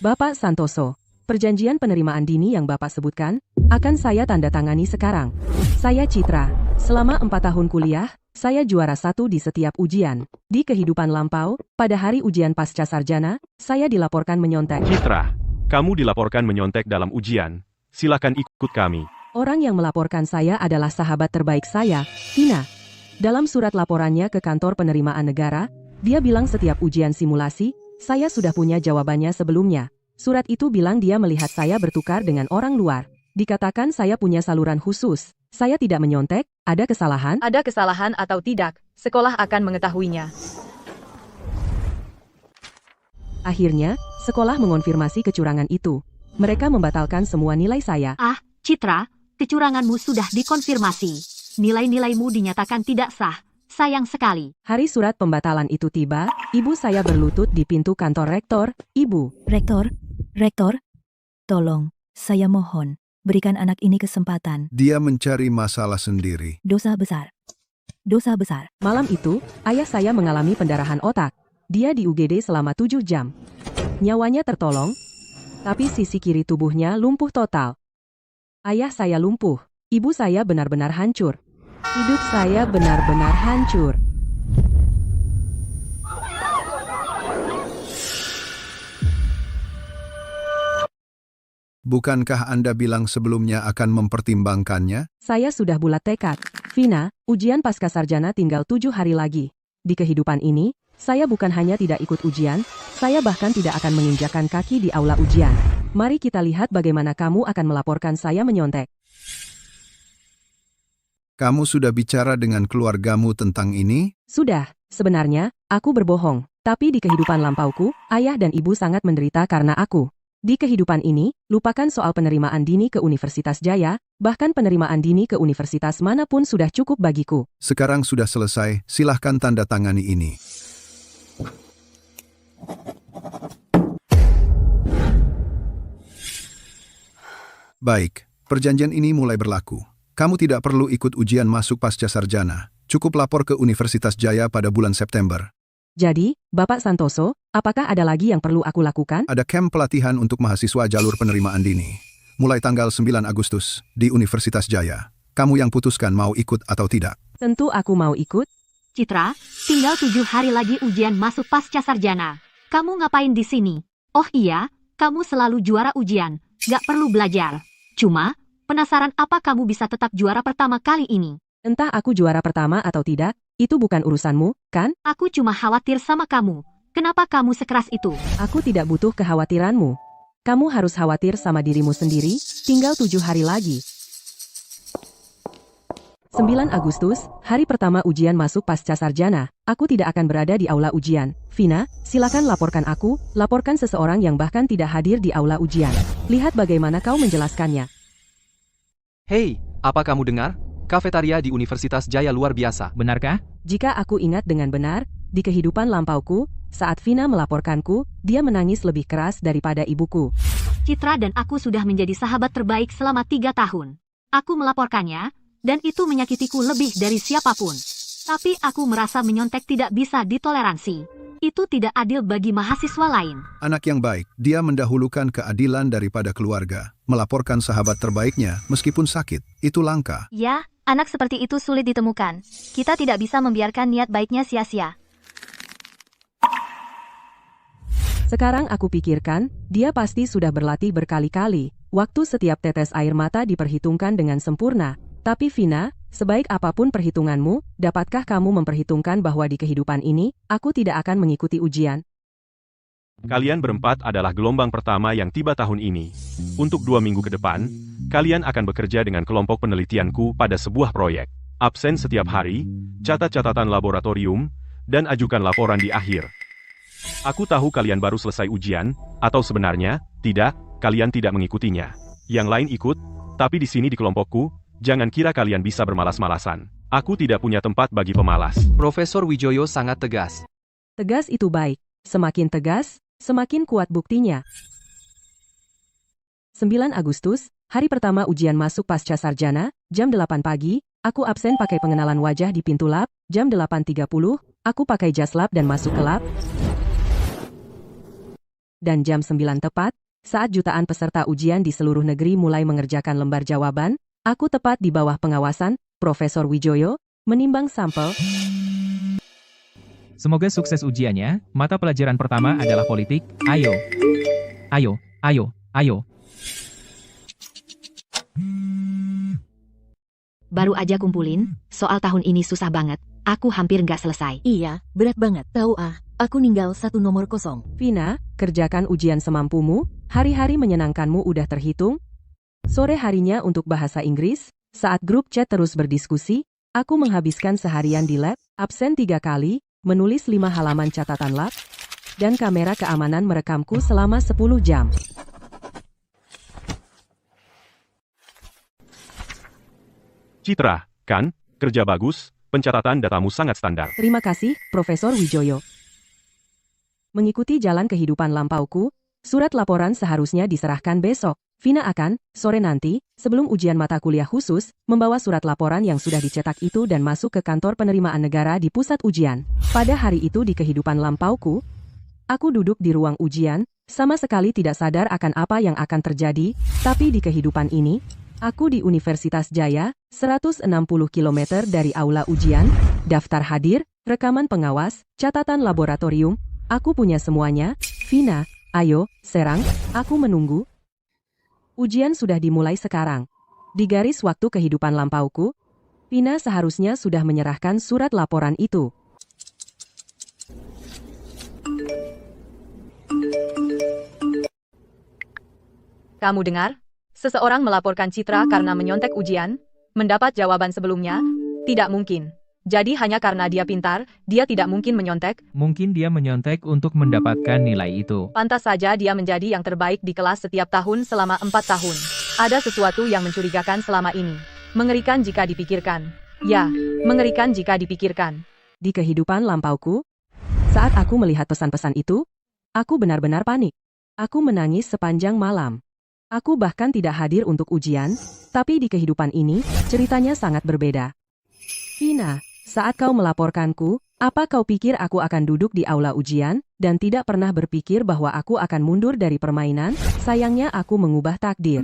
Bapak Santoso, perjanjian penerimaan dini yang Bapak sebutkan, akan saya tanda tangani sekarang. Saya Citra, selama 4 tahun kuliah, saya juara 1 di setiap ujian. Di kehidupan lampau, pada hari ujian pasca sarjana, saya dilaporkan menyontek. Citra, kamu dilaporkan menyontek dalam ujian. Silakan ikut kami. Orang yang melaporkan saya adalah sahabat terbaik saya, Vina. Dalam surat laporannya ke kantor penerimaan negara, dia bilang setiap ujian simulasi, saya sudah punya jawabannya sebelumnya. Surat itu bilang dia melihat saya bertukar dengan orang luar. Dikatakan saya punya saluran khusus. Saya tidak menyontek, ada kesalahan? Ada kesalahan atau tidak, sekolah akan mengetahuinya. Akhirnya, sekolah mengonfirmasi kecurangan itu. Mereka membatalkan semua nilai saya. Ah, Citra, kecuranganmu sudah dikonfirmasi. Nilai-nilaimu dinyatakan tidak sah. Sayang sekali. Hari surat pembatalan itu tiba, ibu saya berlutut di pintu kantor rektor. Ibu, Rektor, tolong, saya mohon, berikan anak ini kesempatan. Dia mencari masalah sendiri. Dosa besar. Dosa besar. malam itu, ayah saya mengalami pendarahan otak. Dia di UGD selama 7 jam. Nyawanya tertolong, tapi sisi kiri tubuhnya lumpuh total. Ayah saya lumpuh. Ibu saya benar-benar hancur. Hidup saya benar-benar hancur. Bukankah Anda bilang sebelumnya akan mempertimbangkannya? Saya sudah bulat tekad. Vina, ujian pasca sarjana tinggal 7 hari lagi. Di kehidupan ini, saya bukan hanya tidak ikut ujian, saya bahkan tidak akan menginjakan kaki di aula ujian. Mari kita lihat bagaimana kamu akan melaporkan saya menyontek. Kamu sudah bicara dengan keluargamu tentang ini? Sudah, sebenarnya, aku berbohong. Tapi di kehidupan lampauku, ayah dan ibu sangat menderita karena aku. Di kehidupan ini, lupakan soal penerimaan dini ke Universitas Jaya, bahkan penerimaan dini ke universitas manapun sudah cukup bagiku. Sekarang sudah selesai, silahkan tanda tangani ini. Baik, perjanjian ini mulai berlaku. Kamu tidak perlu ikut ujian masuk pasca sarjana. Cukup lapor ke Universitas Jaya pada bulan September. Jadi, Bapak Santoso, apakah ada lagi yang perlu aku lakukan? Ada camp pelatihan untuk mahasiswa jalur penerimaan dini. Mulai tanggal 9 Agustus di Universitas Jaya. Kamu yang putuskan mau ikut atau tidak. Tentu aku mau ikut. Citra, tinggal 7 hari lagi ujian masuk pasca sarjana. Kamu ngapain di sini? Oh iya, kamu selalu juara ujian. Gak perlu belajar. Cuma, penasaran apa kamu bisa tetap juara pertama kali ini? Entah aku juara pertama atau tidak, itu bukan urusanmu, kan? Aku cuma khawatir sama kamu. Kenapa kamu sekeras itu? Aku tidak butuh kekhawatiranmu. Kamu harus khawatir sama dirimu sendiri, tinggal 7 hari lagi. 9 Agustus, hari pertama ujian masuk pasca sarjana. Aku tidak akan berada di aula ujian. Vina, silakan laporkan aku, laporkan seseorang yang bahkan tidak hadir di aula ujian. Lihat bagaimana kau menjelaskannya. Hei, apa kamu dengar? Kafetaria di Universitas Jaya luar biasa. Benarkah? Jika aku ingat dengan benar, di kehidupan lampauku, saat Vina melaporkanku, dia menangis lebih keras daripada ibuku. Citra dan aku sudah menjadi sahabat terbaik selama 3 tahun. Aku melaporkannya, dan itu menyakitiku lebih dari siapapun. Tapi aku merasa menyontek tidak bisa ditoleransi. Itu tidak adil bagi mahasiswa lain. Anak yang baik, dia mendahulukan keadilan daripada keluarga. Melaporkan sahabat terbaiknya, meskipun sakit, itu langka. Ya, anak seperti itu sulit ditemukan. Kita tidak bisa membiarkan niat baiknya sia-sia. Sekarang aku pikirkan, dia pasti sudah berlatih berkali-kali. Waktu setiap tetes air mata diperhitungkan dengan sempurna. Tapi Vina, sebaik apapun perhitunganmu, dapatkah kamu memperhitungkan bahwa di kehidupan ini, aku tidak akan mengikuti ujian? Kalian berempat adalah gelombang pertama yang tiba tahun ini. Untuk 2 minggu ke depan, kalian akan bekerja dengan kelompok penelitianku pada sebuah proyek. Absen setiap hari, catat catatan laboratorium, dan ajukan laporan di akhir. Aku tahu kalian baru selesai ujian, atau sebenarnya, tidak, kalian tidak mengikutinya. Yang lain ikut, tapi di sini di kelompokku, jangan kira kalian bisa bermalas-malasan. Aku tidak punya tempat bagi pemalas. Profesor Wijoyo sangat tegas. Tegas itu baik. Semakin tegas, semakin kuat buktinya. 9 Agustus, hari pertama ujian masuk pasca sarjana, jam 8 pagi, aku absen pakai pengenalan wajah di pintu lab, jam 8.30, aku pakai jas lab dan masuk ke lab. dan jam 9 tepat, saat jutaan peserta ujian di seluruh negeri mulai mengerjakan lembar jawaban, aku tepat di bawah pengawasan Profesor Wijoyo, menimbang sampel. Semoga sukses ujiannya. Mata pelajaran pertama adalah politik. Ayo. Ayo, ayo, ayo. Baru aja kumpulin, soal tahun ini susah banget. Aku hampir nggak selesai. Iya, berat banget. Tahu aku ninggal satu nomor kosong. Vina, kerjakan ujian semampumu, hari-hari menyenangkanmu udah terhitung. Sore harinya untuk bahasa Inggris, saat grup chat terus berdiskusi, aku menghabiskan seharian di lab, absen 3 kali, menulis 5 halaman catatan lab, dan kamera keamanan merekamku selama 10 jam. Citra, kan? Kerja bagus, pencatatan datamu sangat standar. Terima kasih, Profesor Wijoyo. Mengikuti jalan kehidupan lampauku, surat laporan seharusnya diserahkan besok. Vina akan, sore nanti, sebelum ujian mata kuliah khusus, membawa surat laporan yang sudah dicetak itu dan masuk ke kantor penerimaan negara di pusat ujian. Pada hari itu di kehidupan lampauku, aku duduk di ruang ujian, sama sekali tidak sadar akan apa yang akan terjadi, tapi di kehidupan ini, aku di Universitas Jaya, 160 km dari aula ujian, daftar hadir, rekaman pengawas, catatan laboratorium, aku punya semuanya. Vina, ayo, serang, aku menunggu. Ujian sudah dimulai sekarang. Di garis waktu kehidupan lampauku, Vina seharusnya sudah menyerahkan surat laporan itu. Kamu dengar? Seseorang melaporkan Citra karena menyontek ujian, mendapat jawaban sebelumnya, tidak mungkin. Jadi hanya karena dia pintar, dia tidak mungkin menyontek. Mungkin dia menyontek untuk mendapatkan nilai itu. Pantas saja dia menjadi yang terbaik di kelas setiap tahun selama 4 tahun. Ada sesuatu yang mencurigakan selama ini. Mengerikan jika dipikirkan. Ya, mengerikan jika dipikirkan. Di kehidupan lampauku, saat aku melihat pesan-pesan itu, aku benar-benar panik. Aku menangis sepanjang malam. Aku bahkan tidak hadir untuk ujian, tapi di kehidupan ini, ceritanya sangat berbeda. Vina, saat kau melaporkanku, apa kau pikir aku akan duduk di aula ujian, dan tidak pernah berpikir bahwa aku akan mundur dari permainan? Sayangnya aku mengubah takdir.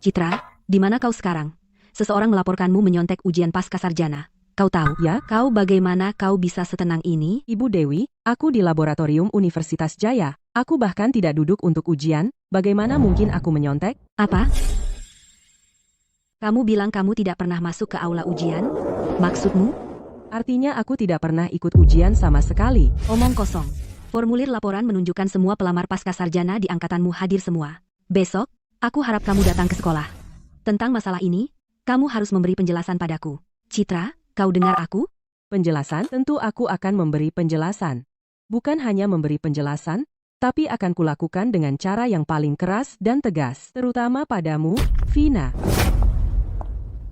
Citra, di mana kau sekarang? Seseorang melaporkanmu menyontek ujian pasca sarjana. Kau tahu, Ya, kau bagaimana kau bisa setenang ini? Ibu Dewi, aku di laboratorium Universitas Jaya. Aku bahkan tidak duduk untuk ujian, bagaimana mungkin aku menyontek? Apa? Kamu bilang kamu tidak pernah masuk ke aula ujian? Maksudmu? Artinya aku tidak pernah ikut ujian sama sekali. Omong kosong. Formulir laporan menunjukkan semua pelamar pasca sarjana di angkatanmu hadir semua. Besok, aku harap kamu datang ke sekolah. Tentang masalah ini, kamu harus memberi penjelasan padaku. Citra, kau dengar aku? Penjelasan? Tentu aku akan memberi penjelasan. Bukan hanya memberi penjelasan, tapi akan kulakukan dengan cara yang paling keras dan tegas, terutama padamu, Vina.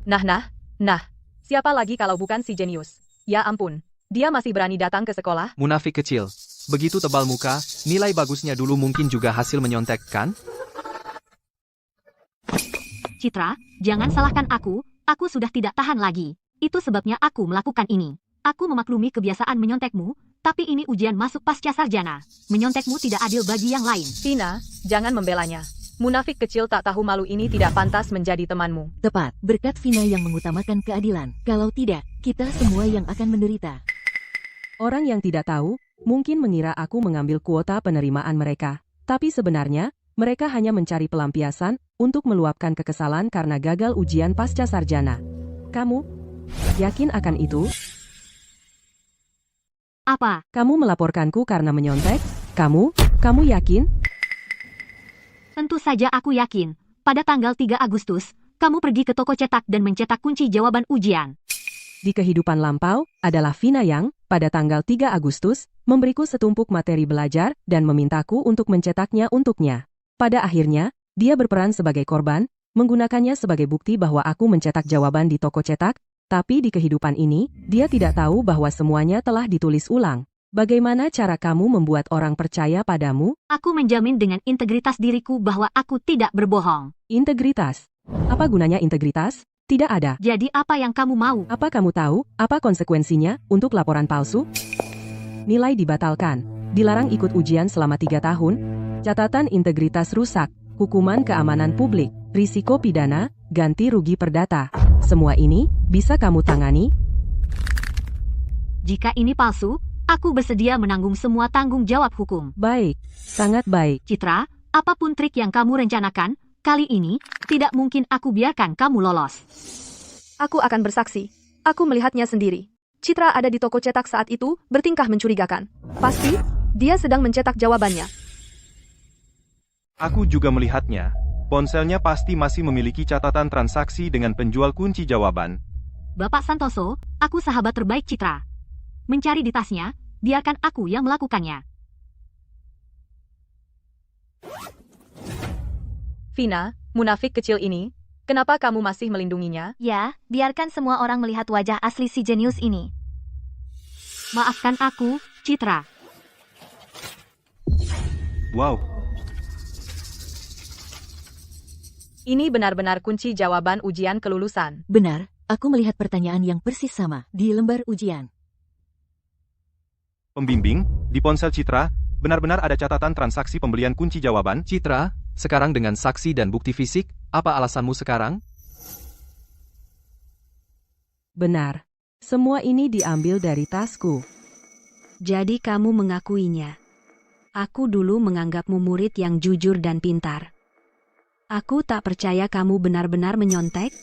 Nah, siapa lagi kalau bukan si jenius? Ya ampun, dia masih berani datang ke sekolah? Munafik kecil. Begitu tebal muka, nilai bagusnya dulu mungkin juga hasil menyontek, kan? Citra, jangan salahkan aku sudah tidak tahan lagi. Itu sebabnya aku melakukan ini. Aku memaklumi kebiasaan menyontekmu, tapi ini ujian masuk pasca sarjana. Menyontekmu tidak adil bagi yang lain. Vina, jangan membelanya. Munafik kecil tak tahu malu ini tidak pantas menjadi temanmu. Tepat, berkat Vina yang mengutamakan keadilan. Kalau tidak, kita semua yang akan menderita. Orang yang tidak tahu, mungkin mengira aku mengambil kuota penerimaan mereka. Tapi sebenarnya, mereka hanya mencari pelampiasan untuk meluapkan kekesalan karena gagal ujian pasca sarjana. Kamu yakin akan itu? Apa? Kamu melaporkanku karena menyontek? Kamu yakin? Tentu saja aku yakin. Pada tanggal 3 Agustus, kamu pergi ke toko cetak dan mencetak kunci jawaban ujian. Di kehidupan lampau, adalah Vina yang, pada tanggal 3 Agustus, memberiku setumpuk materi belajar dan memintaku untuk mencetaknya untuknya. Pada akhirnya, dia berperan sebagai korban, menggunakannya sebagai bukti bahwa aku mencetak jawaban di toko cetak, tapi di kehidupan ini, dia tidak tahu bahwa semuanya telah ditulis ulang. Bagaimana cara kamu membuat orang percaya padamu? Aku menjamin dengan integritas diriku bahwa aku tidak berbohong. Integritas. Apa gunanya integritas? Tidak ada. Jadi apa yang kamu mau? Apa kamu tahu, apa konsekuensinya untuk laporan palsu? Nilai dibatalkan. dilarang ikut ujian selama 3 tahun, catatan integritas rusak, hukuman keamanan publik, risiko pidana, ganti rugi perdata. Semua ini bisa kamu tangani. Jika ini palsu, aku bersedia menanggung semua tanggung jawab hukum. Baik, sangat baik. Citra, apapun trik yang kamu rencanakan, kali ini tidak mungkin aku biarkan kamu lolos. Aku akan bersaksi. Aku melihatnya sendiri. Citra ada di toko cetak saat itu, bertingkah mencurigakan. Pasti, dia sedang mencetak jawabannya. Aku juga melihatnya. Ponselnya pasti masih memiliki catatan transaksi dengan penjual kunci jawaban. Bapak Santoso, aku sahabat terbaik Citra. Mencari di tasnya, biarkan aku yang melakukannya. Vina, munafik kecil ini, kenapa kamu masih melindunginya? Ya, biarkan semua orang melihat wajah asli si jenius ini. Maafkan aku, Citra. Wow, Ini benar-benar kunci jawaban ujian kelulusan. Benar, aku melihat pertanyaan yang persis sama di lembar ujian. pembimbing, di ponsel Citra, benar-benar ada catatan transaksi pembelian kunci jawaban. Citra, sekarang dengan saksi dan bukti fisik, apa alasanmu sekarang? Benar. Semua ini diambil dari tasku. Jadi kamu mengakuinya. Aku dulu menganggapmu murid yang jujur dan pintar. Aku tak percaya kamu benar-benar menyontek.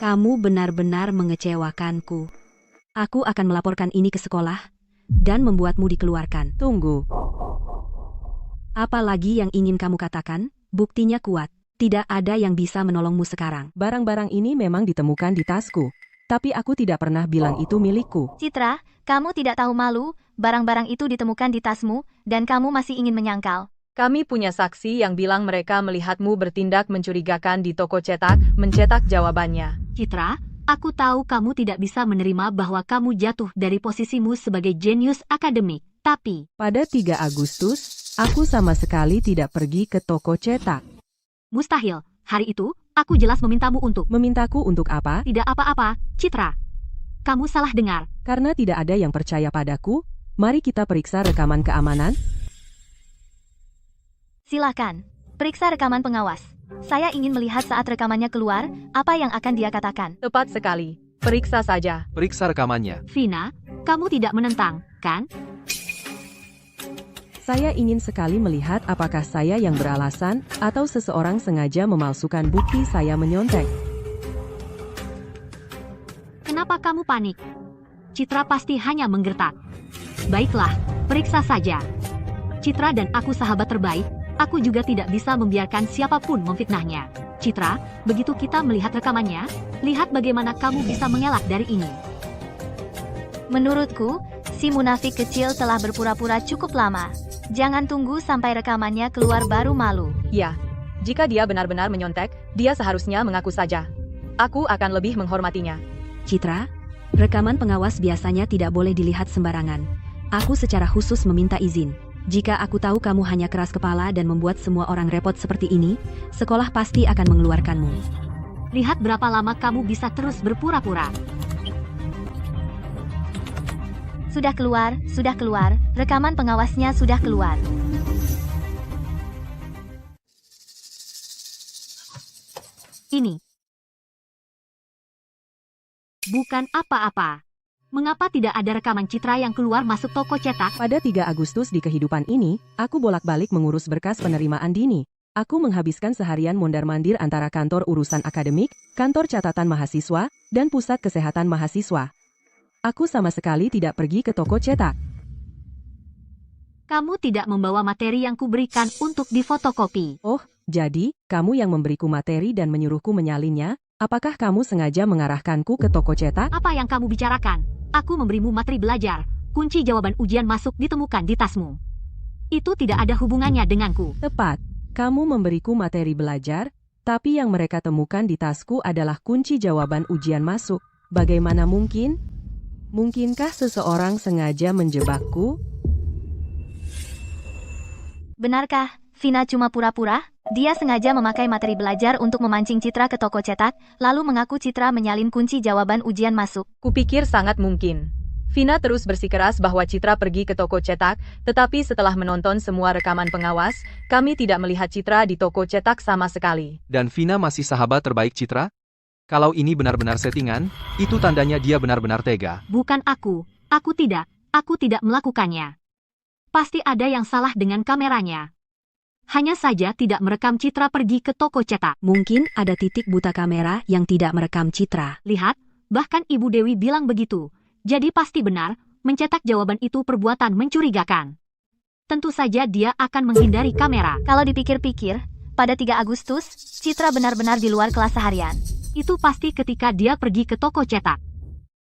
Kamu benar-benar mengecewakanku. Aku akan melaporkan ini ke sekolah dan membuatmu dikeluarkan. Tunggu. Apa lagi yang ingin kamu katakan? Buktinya kuat. Tidak ada yang bisa menolongmu sekarang. Barang-barang ini memang ditemukan di tasku. Tapi aku tidak pernah bilang itu milikku. Citra, kamu tidak tahu malu, barang-barang itu ditemukan di tasmu, dan kamu masih ingin menyangkal. Kami punya saksi yang bilang mereka melihatmu bertindak mencurigakan di toko cetak, mencetak jawabannya. Citra, aku tahu kamu tidak bisa menerima bahwa kamu jatuh dari posisimu sebagai jenius akademik. Tapi, Pada 3 Agustus, aku sama sekali tidak pergi ke toko cetak. mustahil. Hari itu, aku jelas memintamu untuk Memintaku untuk apa? tidak apa-apa, Citra. Kamu salah dengar. Karena tidak ada yang percaya padaku, mari kita periksa rekaman keamanan. Silakan, periksa rekaman pengawas. Saya ingin melihat saat rekamannya keluar, apa yang akan dia katakan. Tepat sekali. Periksa saja. Periksa rekamannya. Vina, kamu tidak menentang, kan? Saya ingin sekali melihat apakah saya yang beralasan atau seseorang sengaja memalsukan bukti saya menyontek. Kenapa kamu panik? Citra pasti hanya menggertak. Baiklah, periksa saja. Citra dan aku sahabat terbaik, aku juga tidak bisa membiarkan siapapun memfitnahnya. Citra, begitu kita melihat rekamannya, lihat bagaimana kamu bisa mengelak dari ini. Menurutku, si munafik kecil telah berpura-pura cukup lama. Jangan tunggu sampai rekamannya keluar baru malu. Ya, jika dia benar-benar menyontek, dia seharusnya mengaku saja. Aku akan lebih menghormatinya. Citra, rekaman pengawas biasanya tidak boleh dilihat sembarangan. Aku secara khusus meminta izin. Jika aku tahu kamu hanya keras kepala dan membuat semua orang repot seperti ini, sekolah pasti akan mengeluarkanmu. Lihat berapa lama kamu bisa terus berpura-pura. Sudah keluar, rekaman pengawasnya sudah keluar. Ini bukan apa-apa. Mengapa tidak ada rekaman Citra yang keluar masuk toko cetak? Pada 3 Agustus di kehidupan ini, aku bolak-balik mengurus berkas penerimaan dini. Aku menghabiskan seharian mondar-mandir antara kantor urusan akademik, kantor catatan mahasiswa, dan pusat kesehatan mahasiswa. Aku sama sekali tidak pergi ke toko cetak. Kamu tidak membawa materi yang kuberikan untuk difotokopi. Oh, jadi, kamu yang memberiku materi dan menyuruhku menyalinnya? Apakah kamu sengaja mengarahkanku ke toko cetak? Apa yang kamu bicarakan? Aku memberimu materi belajar. Kunci jawaban ujian masuk ditemukan di tasmu. Itu tidak ada hubungannya denganku. Tepat. Kamu memberiku materi belajar, tapi yang mereka temukan di tasku adalah kunci jawaban ujian masuk. Bagaimana mungkin? Mungkinkah seseorang sengaja menjebakku? Benarkah, Vina cuma pura-pura? Dia sengaja memakai materi belajar untuk memancing Citra ke toko cetak, lalu mengaku Citra menyalin kunci jawaban ujian masuk. Kupikir sangat mungkin. Vina terus bersikeras bahwa Citra pergi ke toko cetak, tetapi setelah menonton semua rekaman pengawas, kami tidak melihat Citra di toko cetak sama sekali. Dan Vina masih sahabat terbaik Citra? Kalau ini benar-benar settingan, itu tandanya dia benar-benar tega. Bukan aku tidak melakukannya. Pasti ada yang salah dengan kameranya. Hanya saja tidak merekam Citra pergi ke toko cetak. Mungkin ada titik buta kamera yang tidak merekam Citra. Lihat, bahkan Ibu Dewi bilang begitu. Jadi pasti benar, mencetak jawaban itu perbuatan mencurigakan. Tentu saja dia akan menghindari kamera. Kalau dipikir-pikir, pada 3 Agustus, Citra benar-benar di luar kelas seharian. Itu pasti ketika dia pergi ke toko cetak.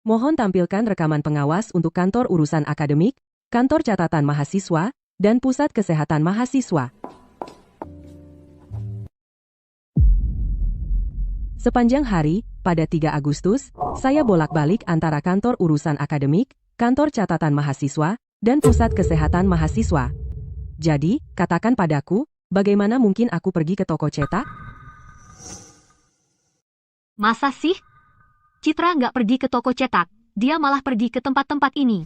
Mohon tampilkan rekaman pengawas untuk kantor urusan akademik, kantor catatan mahasiswa, dan pusat kesehatan mahasiswa. Sepanjang hari, pada 3 Agustus, saya bolak-balik antara kantor urusan akademik, kantor catatan mahasiswa, dan pusat kesehatan mahasiswa. Jadi, katakan padaku, bagaimana mungkin aku pergi ke toko cetak? Masa sih? Citra nggak pergi ke toko cetak, dia malah pergi ke tempat-tempat ini.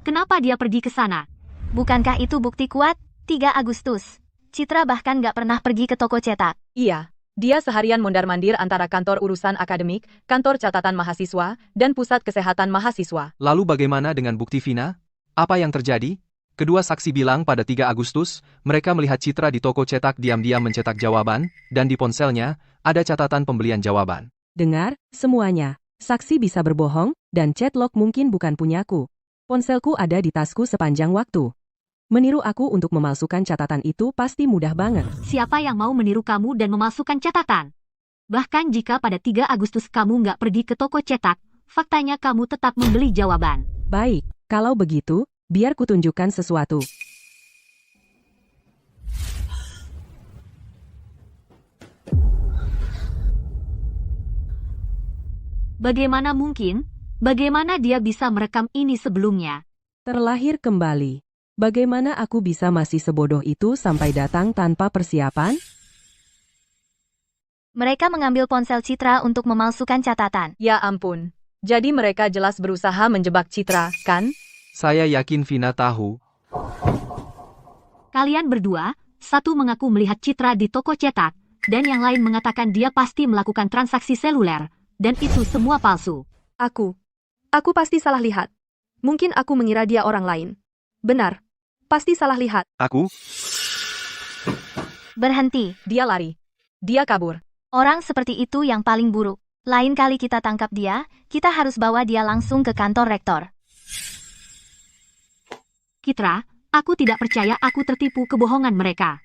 Kenapa dia pergi ke sana? Bukankah itu bukti kuat? 3 Agustus. Citra bahkan nggak pernah pergi ke toko cetak. Iya, dia seharian mondar-mandir antara kantor urusan akademik, kantor catatan mahasiswa, dan pusat kesehatan mahasiswa. Lalu bagaimana dengan bukti Vina? Apa yang terjadi? Kedua saksi bilang pada 3 Agustus, mereka melihat Citra di toko cetak diam-diam mencetak jawaban, dan di ponselnya, ada catatan pembelian jawaban. Dengar, semuanya. Saksi bisa berbohong, dan chat log mungkin bukan punyaku. Ponselku ada di tasku sepanjang waktu. Meniru aku untuk memalsukan catatan itu pasti mudah banget. Siapa yang mau meniru kamu dan memalsukan catatan? Bahkan jika pada 3 Agustus kamu nggak pergi ke toko cetak, faktanya kamu tetap membeli jawaban. Baik, kalau begitu, biar kutunjukkan sesuatu. Bagaimana mungkin? Bagaimana dia bisa merekam ini sebelumnya? Terlahir kembali. Bagaimana aku bisa masih sebodoh itu sampai datang tanpa persiapan? Mereka mengambil ponsel Citra untuk memalsukan catatan. Ya ampun. Jadi mereka jelas berusaha menjebak Citra, kan? Saya yakin Vina tahu. Kalian berdua, satu mengaku melihat Citra di toko cetak, dan yang lain mengatakan dia pasti melakukan transaksi seluler, dan itu semua palsu. Aku pasti salah lihat. Mungkin aku mengira dia orang lain. Benar. Pasti salah lihat. Aku? Berhenti. Dia lari. Dia kabur. Orang seperti itu yang paling buruk. Lain kali kita tangkap dia, kita harus bawa dia langsung ke kantor rektor. Citra, aku tidak percaya aku tertipu kebohongan mereka.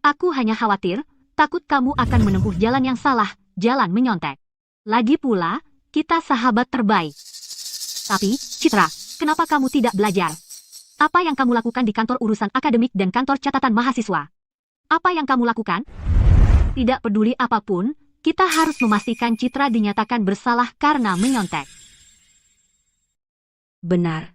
Aku hanya khawatir, takut kamu akan menempuh jalan yang salah, jalan menyontek. Lagi pula, kita sahabat terbaik. Tapi, Citra, kenapa kamu tidak belajar? Apa yang kamu lakukan di kantor urusan akademik dan kantor catatan mahasiswa? Apa yang kamu lakukan? Tidak peduli apapun, kita harus memastikan Citra dinyatakan bersalah karena menyontek. Benar.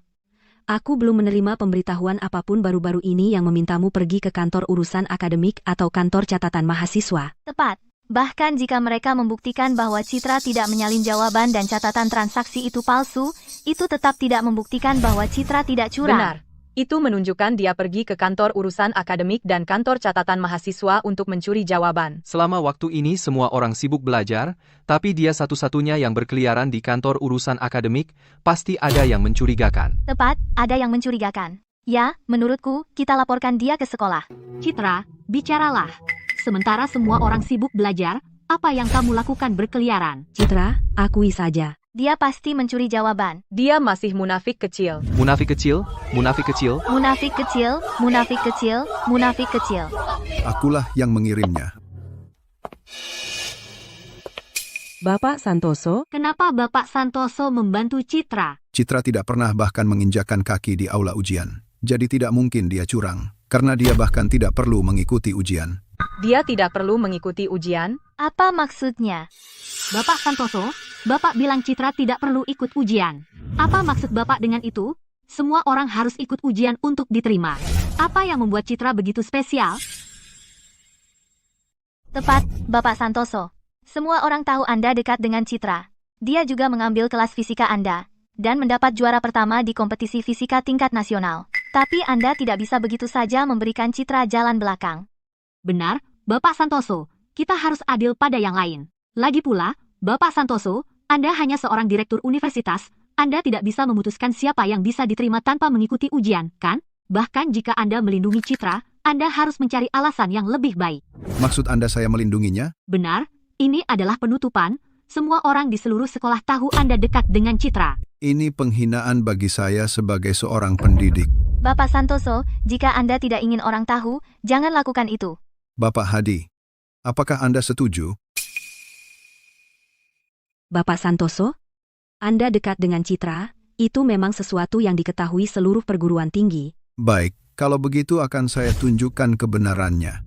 Aku belum menerima pemberitahuan apapun baru-baru ini yang memintamu pergi ke kantor urusan akademik atau kantor catatan mahasiswa. Tepat. Bahkan jika mereka membuktikan bahwa Citra tidak menyalin jawaban dan catatan transaksi itu palsu, itu tetap tidak membuktikan bahwa Citra tidak curang. Benar. Itu menunjukkan dia pergi ke kantor urusan akademik dan kantor catatan mahasiswa untuk mencuri jawaban. Selama waktu ini semua orang sibuk belajar, tapi dia satu-satunya yang berkeliaran di kantor urusan akademik, pasti ada yang mencurigakan. Tepat, ada yang mencurigakan. Ya, menurutku, kita laporkan dia ke sekolah. Citra, bicaralah. Sementara semua orang sibuk belajar, apa yang kamu lakukan berkeliaran? Citra, akui saja. Dia pasti mencuri jawaban. Dia masih munafik kecil. Munafik kecil, munafik kecil. Munafik kecil, munafik kecil, munafik kecil. Akulah yang mengirimnya. Bapak Santoso, Kenapa Bapak Santoso membantu Citra? Citra tidak pernah bahkan menginjakkan kaki di aula ujian. Jadi tidak mungkin dia curang, karena dia bahkan tidak perlu mengikuti ujian. Dia tidak perlu mengikuti ujian. Apa maksudnya? Bapak Santoso, Bapak bilang Citra tidak perlu ikut ujian. Apa maksud Bapak dengan itu? Semua orang harus ikut ujian untuk diterima. Apa yang membuat Citra begitu spesial? Tepat, Bapak Santoso. Semua orang tahu Anda dekat dengan Citra. Dia juga mengambil kelas fisika Anda. dan mendapat juara pertama di kompetisi fisika tingkat nasional. Tapi Anda tidak bisa begitu saja memberikan Citra jalan belakang. Benar, Bapak Santoso, kita harus adil pada yang lain. Lagi pula, Bapak Santoso, Anda hanya seorang direktur universitas, Anda tidak bisa memutuskan siapa yang bisa diterima tanpa mengikuti ujian, kan? Bahkan jika Anda melindungi Citra, Anda harus mencari alasan yang lebih baik. Maksud Anda saya melindunginya? Benar, ini adalah penutupan. Semua orang di seluruh sekolah tahu Anda dekat dengan Citra. Ini penghinaan bagi saya sebagai seorang pendidik. Bapak Santoso, jika Anda tidak ingin orang tahu, jangan lakukan itu. Bapak Hadi, apakah Anda setuju? Bapak Santoso, Anda dekat dengan Citra, itu memang sesuatu yang diketahui seluruh perguruan tinggi. Baik, kalau begitu akan saya tunjukkan kebenarannya.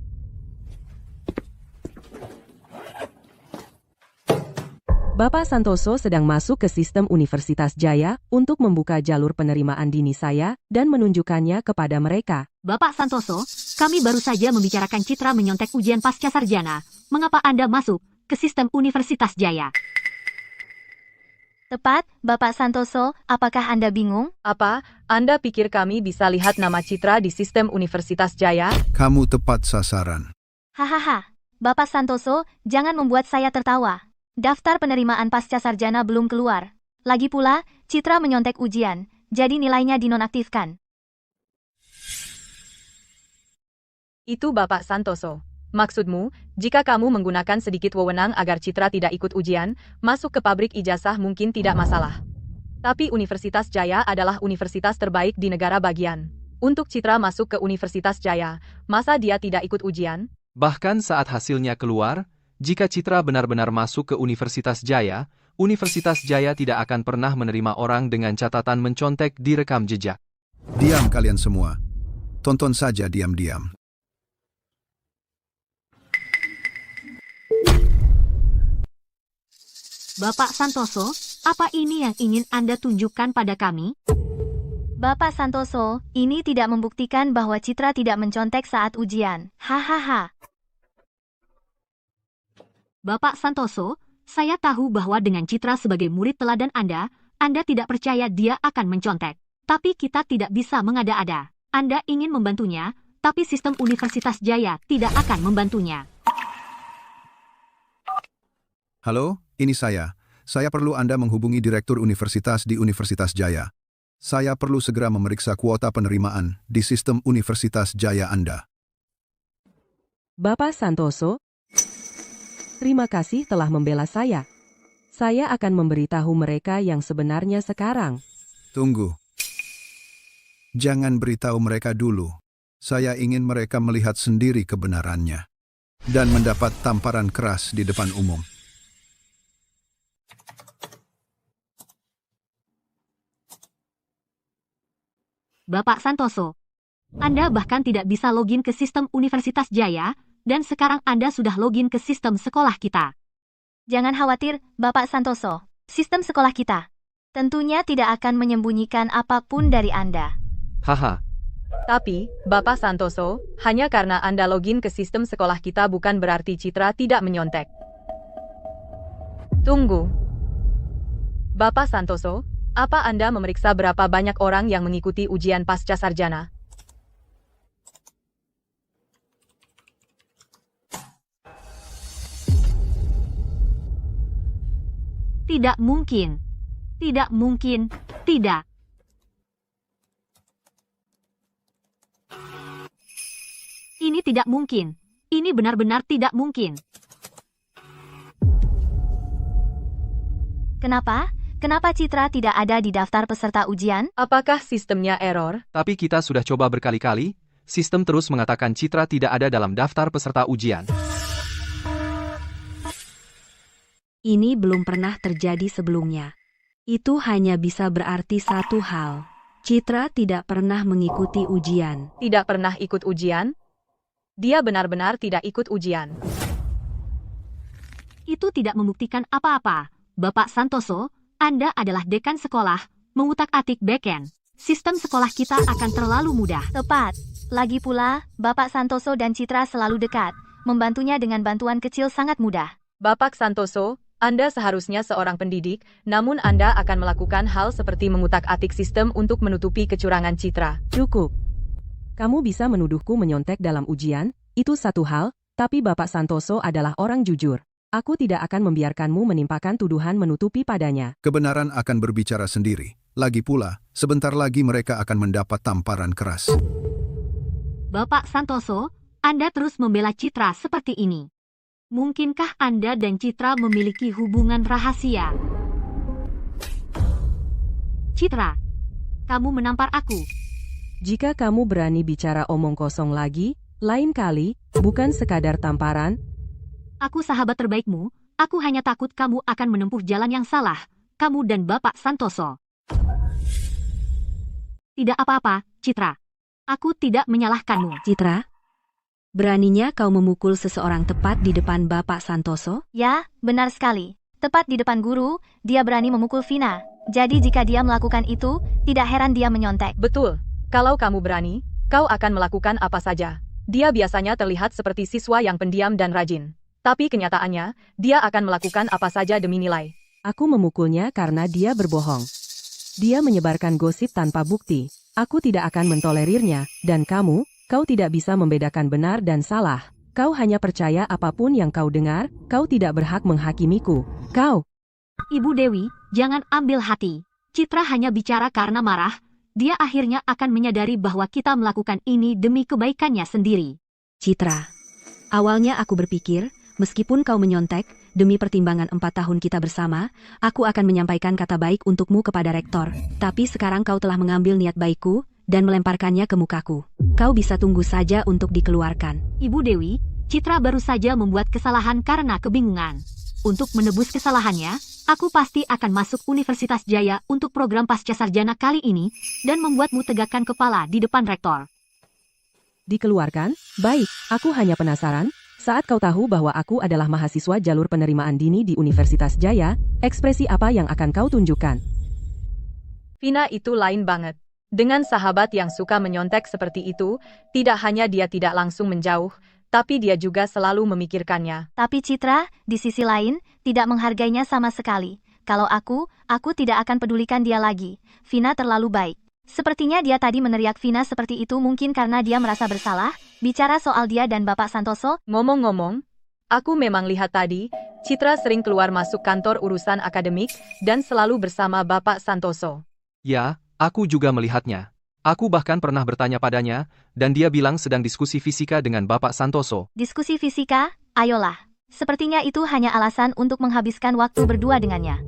Bapak Santoso sedang masuk ke sistem Universitas Jaya untuk membuka jalur penerimaan dini saya dan menunjukkannya kepada mereka. Bapak Santoso, kami baru saja membicarakan Citra menyontek ujian pasca sarjana. Mengapa Anda masuk ke sistem Universitas Jaya? Tepat, Bapak Santoso, apakah Anda bingung? Apa, Anda pikir kami bisa lihat nama Citra di sistem Universitas Jaya? Kamu tepat sasaran. Hahaha, Bapak Santoso, jangan membuat saya tertawa. Daftar penerimaan pasca sarjana belum keluar. Lagi pula, Citra menyontek ujian, jadi nilainya dinonaktifkan. Itu Bapak Santoso. Maksudmu, jika kamu menggunakan sedikit wewenang agar Citra tidak ikut ujian, masuk ke pabrik ijazah mungkin tidak masalah. Tapi Universitas Jaya adalah universitas terbaik di negara bagian. Untuk Citra masuk ke Universitas Jaya, masa dia tidak ikut ujian? Bahkan saat hasilnya keluar, jika Citra benar-benar masuk ke Universitas Jaya tidak akan pernah menerima orang dengan catatan mencontek di rekam jejak. Diam kalian semua. Tonton saja diam-diam. Bapak Santoso, apa ini yang ingin Anda tunjukkan pada kami? Bapak Santoso, ini tidak membuktikan bahwa Citra tidak mencontek saat ujian. Hahaha. Bapak Santoso, saya tahu bahwa dengan Citra sebagai murid teladan Anda tidak percaya dia akan mencontek. Tapi kita tidak bisa mengada-ada. Anda ingin membantunya, tapi sistem Universitas Jaya tidak akan membantunya. Halo, ini saya. Saya perlu Anda menghubungi Direktur Universitas di Universitas Jaya. Saya perlu segera memeriksa kuota penerimaan di sistem Universitas Jaya Anda. Bapak Santoso, terima kasih telah membela saya. Saya akan memberitahu mereka yang sebenarnya sekarang. Tunggu. Jangan beritahu mereka dulu. Saya ingin mereka melihat sendiri kebenarannya. Dan mendapat tamparan keras di depan umum. Bapak Santoso, Anda bahkan tidak bisa login ke sistem Universitas Jaya, dan sekarang Anda sudah login ke sistem sekolah kita. Jangan khawatir, Bapak Santoso. Sistem sekolah kita tentunya tidak akan menyembunyikan apapun dari Anda. Haha. Tapi, Bapak Santoso, hanya karena Anda login ke sistem sekolah kita bukan berarti Citra tidak menyontek. Tunggu. Bapak Santoso, apa Anda memeriksa berapa banyak orang yang mengikuti ujian pasca sarjana? Tidak mungkin. Tidak mungkin. Tidak. Ini tidak mungkin. Ini benar-benar tidak mungkin. Kenapa? Kenapa Citra tidak ada di daftar peserta ujian? Apakah sistemnya error? Tapi kita sudah coba berkali-kali, sistem terus mengatakan Citra tidak ada dalam daftar peserta ujian. Ini belum pernah terjadi sebelumnya. Itu hanya bisa berarti satu hal. Citra tidak pernah mengikuti ujian. Tidak pernah ikut ujian? Dia benar-benar tidak ikut ujian. Itu tidak membuktikan apa-apa. Bapak Santoso, Anda adalah dekan sekolah, mengutak-atik backend. Sistem sekolah kita akan terlalu mudah. Tepat. Lagi pula, Bapak Santoso dan Citra selalu dekat. Membantunya dengan bantuan kecil sangat mudah. Bapak Santoso, Anda seharusnya seorang pendidik, namun Anda akan melakukan hal seperti mengutak-atik sistem untuk menutupi kecurangan citra. Cukup. Kamu bisa menuduhku menyontek dalam ujian, itu satu hal, tapi Bapak Santoso adalah orang jujur. Aku tidak akan membiarkanmu menimpakan tuduhan menutupi padanya. Kebenaran akan berbicara sendiri. Lagi pula, sebentar lagi mereka akan mendapat tamparan keras. Bapak Santoso, Anda terus membela Citra seperti ini. Mungkinkah Anda dan Citra memiliki hubungan rahasia? Citra, kamu menampar aku. Jika kamu berani bicara omong kosong lagi, lain kali, bukan sekadar tamparan. Aku sahabat terbaikmu, aku hanya takut kamu akan menempuh jalan yang salah, kamu dan Bapak Santoso. Tidak apa-apa, Citra. Aku tidak menyalahkanmu. Citra, beraninya kau memukul seseorang tepat di depan Bapak Santoso? Ya, benar sekali. Tepat di depan guru, dia berani memukul Vina. Jadi jika dia melakukan itu, tidak heran dia menyontek. Betul. Kalau kamu berani, kau akan melakukan apa saja. Dia biasanya terlihat seperti siswa yang pendiam dan rajin. Tapi kenyataannya, dia akan melakukan apa saja demi nilai. Aku memukulnya karena dia berbohong. Dia menyebarkan gosip tanpa bukti. Aku tidak akan mentolerirnya, dan kau tidak bisa membedakan benar dan salah. Kau hanya percaya apapun yang kau dengar, kau tidak berhak menghakimiku. Kau. Ibu Dewi, jangan ambil hati. Citra hanya bicara karena marah. Dia akhirnya akan menyadari bahwa kita melakukan ini demi kebaikannya sendiri. Citra, awalnya aku berpikir, meskipun kau menyontek, demi pertimbangan 4 tahun kita bersama, aku akan menyampaikan kata baik untukmu kepada rektor. Tapi sekarang kau telah mengambil niat baikku, dan melemparkannya ke mukaku. Kau bisa tunggu saja untuk dikeluarkan. Ibu Dewi, Citra baru saja membuat kesalahan karena kebingungan. Untuk menebus kesalahannya, aku pasti akan masuk Universitas Jaya untuk program pasca sarjana kali ini, dan membuatmu tegakkan kepala di depan rektor. Dikeluarkan? Baik, aku hanya penasaran. Saat kau tahu bahwa aku adalah mahasiswa jalur penerimaan dini di Universitas Jaya, ekspresi apa yang akan kau tunjukkan? Vina itu lain banget. Dengan sahabat yang suka menyontek seperti itu, tidak hanya dia tidak langsung menjauh, tapi dia juga selalu memikirkannya. Tapi Citra, di sisi lain, tidak menghargainya sama sekali. Kalau aku tidak akan pedulikan dia lagi. Vina terlalu baik. Sepertinya dia tadi meneriak Vina seperti itu mungkin karena dia merasa bersalah, bicara soal dia dan Bapak Santoso. Ngomong-ngomong, aku memang lihat tadi, Citra sering keluar masuk kantor urusan akademik, dan selalu bersama Bapak Santoso. Ya, aku juga melihatnya. Aku bahkan pernah bertanya padanya, dan dia bilang sedang diskusi fisika dengan Bapak Santoso. Diskusi fisika? Ayolah. Sepertinya itu hanya alasan untuk menghabiskan waktu berdua dengannya.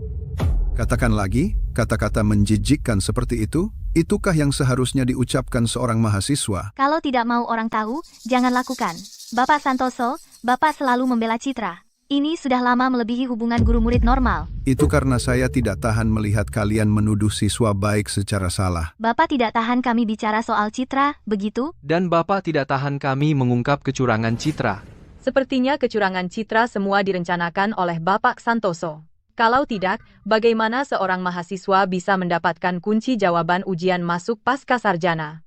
Katakan lagi, kata-kata menjijikkan seperti itu, itukah yang seharusnya diucapkan seorang mahasiswa? Kalau tidak mau orang tahu, jangan lakukan. Bapak Santoso, Bapak selalu membela Citra. Ini sudah lama melebihi hubungan guru-murid normal. Itu karena saya tidak tahan melihat kalian menuduh siswa baik secara salah. Bapak tidak tahan kami bicara soal Citra, begitu? Dan Bapak tidak tahan kami mengungkap kecurangan Citra. Sepertinya kecurangan Citra semua direncanakan oleh Bapak Santoso. Kalau tidak, bagaimana seorang mahasiswa bisa mendapatkan kunci jawaban ujian masuk pasca sarjana?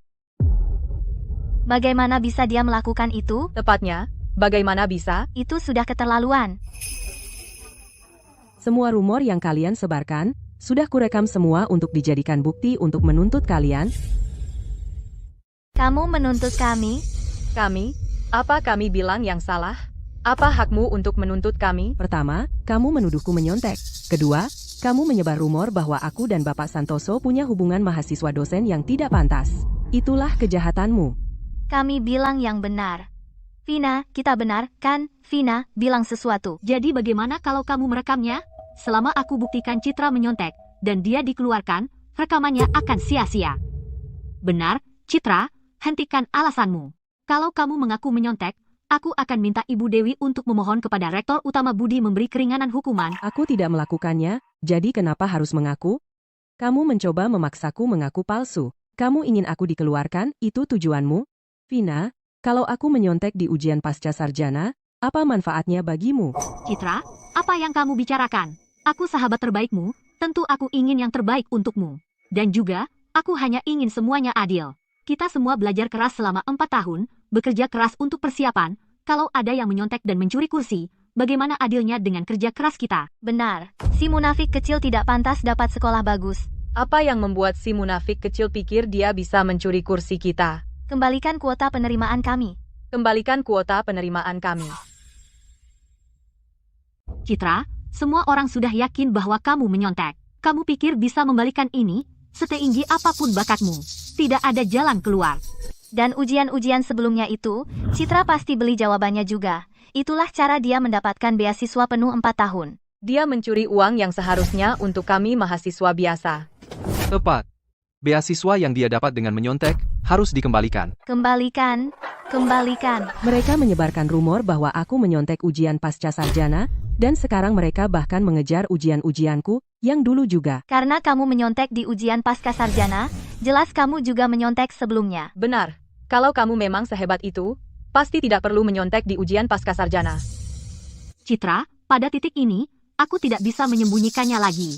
Bagaimana bisa dia melakukan itu? Tepatnya, bagaimana bisa? Itu sudah keterlaluan. Semua rumor yang kalian sebarkan, sudah kurekam semua untuk dijadikan bukti untuk menuntut kalian. Kamu menuntut kami? Kami? Apa kami bilang yang salah? Apa hakmu untuk menuntut kami? Pertama, kamu menuduhku menyontek. Kedua, kamu menyebar rumor bahwa aku dan Bapak Santoso punya hubungan mahasiswa dosen yang tidak pantas. Itulah kejahatanmu. Kami bilang yang benar. Vina, kita benar, kan? Vina, bilang sesuatu. Jadi bagaimana kalau kamu merekamnya? Selama aku buktikan Citra menyontek, dan dia dikeluarkan, rekamannya akan sia-sia. Benar, Citra, hentikan alasanmu. Kalau kamu mengaku menyontek, aku akan minta Ibu Dewi untuk memohon kepada Rektor Utama Budi memberi keringanan hukuman. Aku tidak melakukannya, jadi kenapa harus mengaku? Kamu mencoba memaksaku mengaku palsu. Kamu ingin aku dikeluarkan, itu tujuanmu? Vina, kalau aku menyontek di ujian pasca sarjana, apa manfaatnya bagimu? Citra, apa yang kamu bicarakan? Aku sahabat terbaikmu, tentu aku ingin yang terbaik untukmu. Dan juga, aku hanya ingin semuanya adil. Kita semua belajar keras selama 4 tahun, bekerja keras untuk persiapan. Kalau ada yang menyontek dan mencuri kursi, Bagaimana adilnya dengan kerja keras kita? Benar, si munafik kecil tidak pantas dapat sekolah bagus. Apa yang membuat si munafik kecil pikir dia bisa mencuri kursi kita? Kembalikan kuota penerimaan kami. Kembalikan kuota penerimaan kami. Citra, semua orang sudah yakin bahwa kamu menyontek. Kamu pikir bisa membalikan ini? Setinggi apapun bakatmu, tidak ada jalan keluar. Dan ujian-ujian sebelumnya itu, Citra pasti beli jawabannya juga. Itulah cara dia mendapatkan beasiswa penuh 4 tahun. Dia mencuri uang yang seharusnya untuk kami mahasiswa biasa. Tepat. Beasiswa yang dia dapat dengan menyontek harus dikembalikan. Kembalikan. Mereka menyebarkan rumor bahwa aku menyontek ujian pasca sarjana, dan sekarang mereka bahkan mengejar ujian-ujianku yang dulu juga. Karena kamu menyontek di ujian pasca sarjana, jelas kamu juga menyontek sebelumnya. Benar. Kalau kamu memang sehebat itu, pasti tidak perlu menyontek di ujian pasca sarjana. Citra, pada titik ini, aku tidak bisa menyembunyikannya lagi.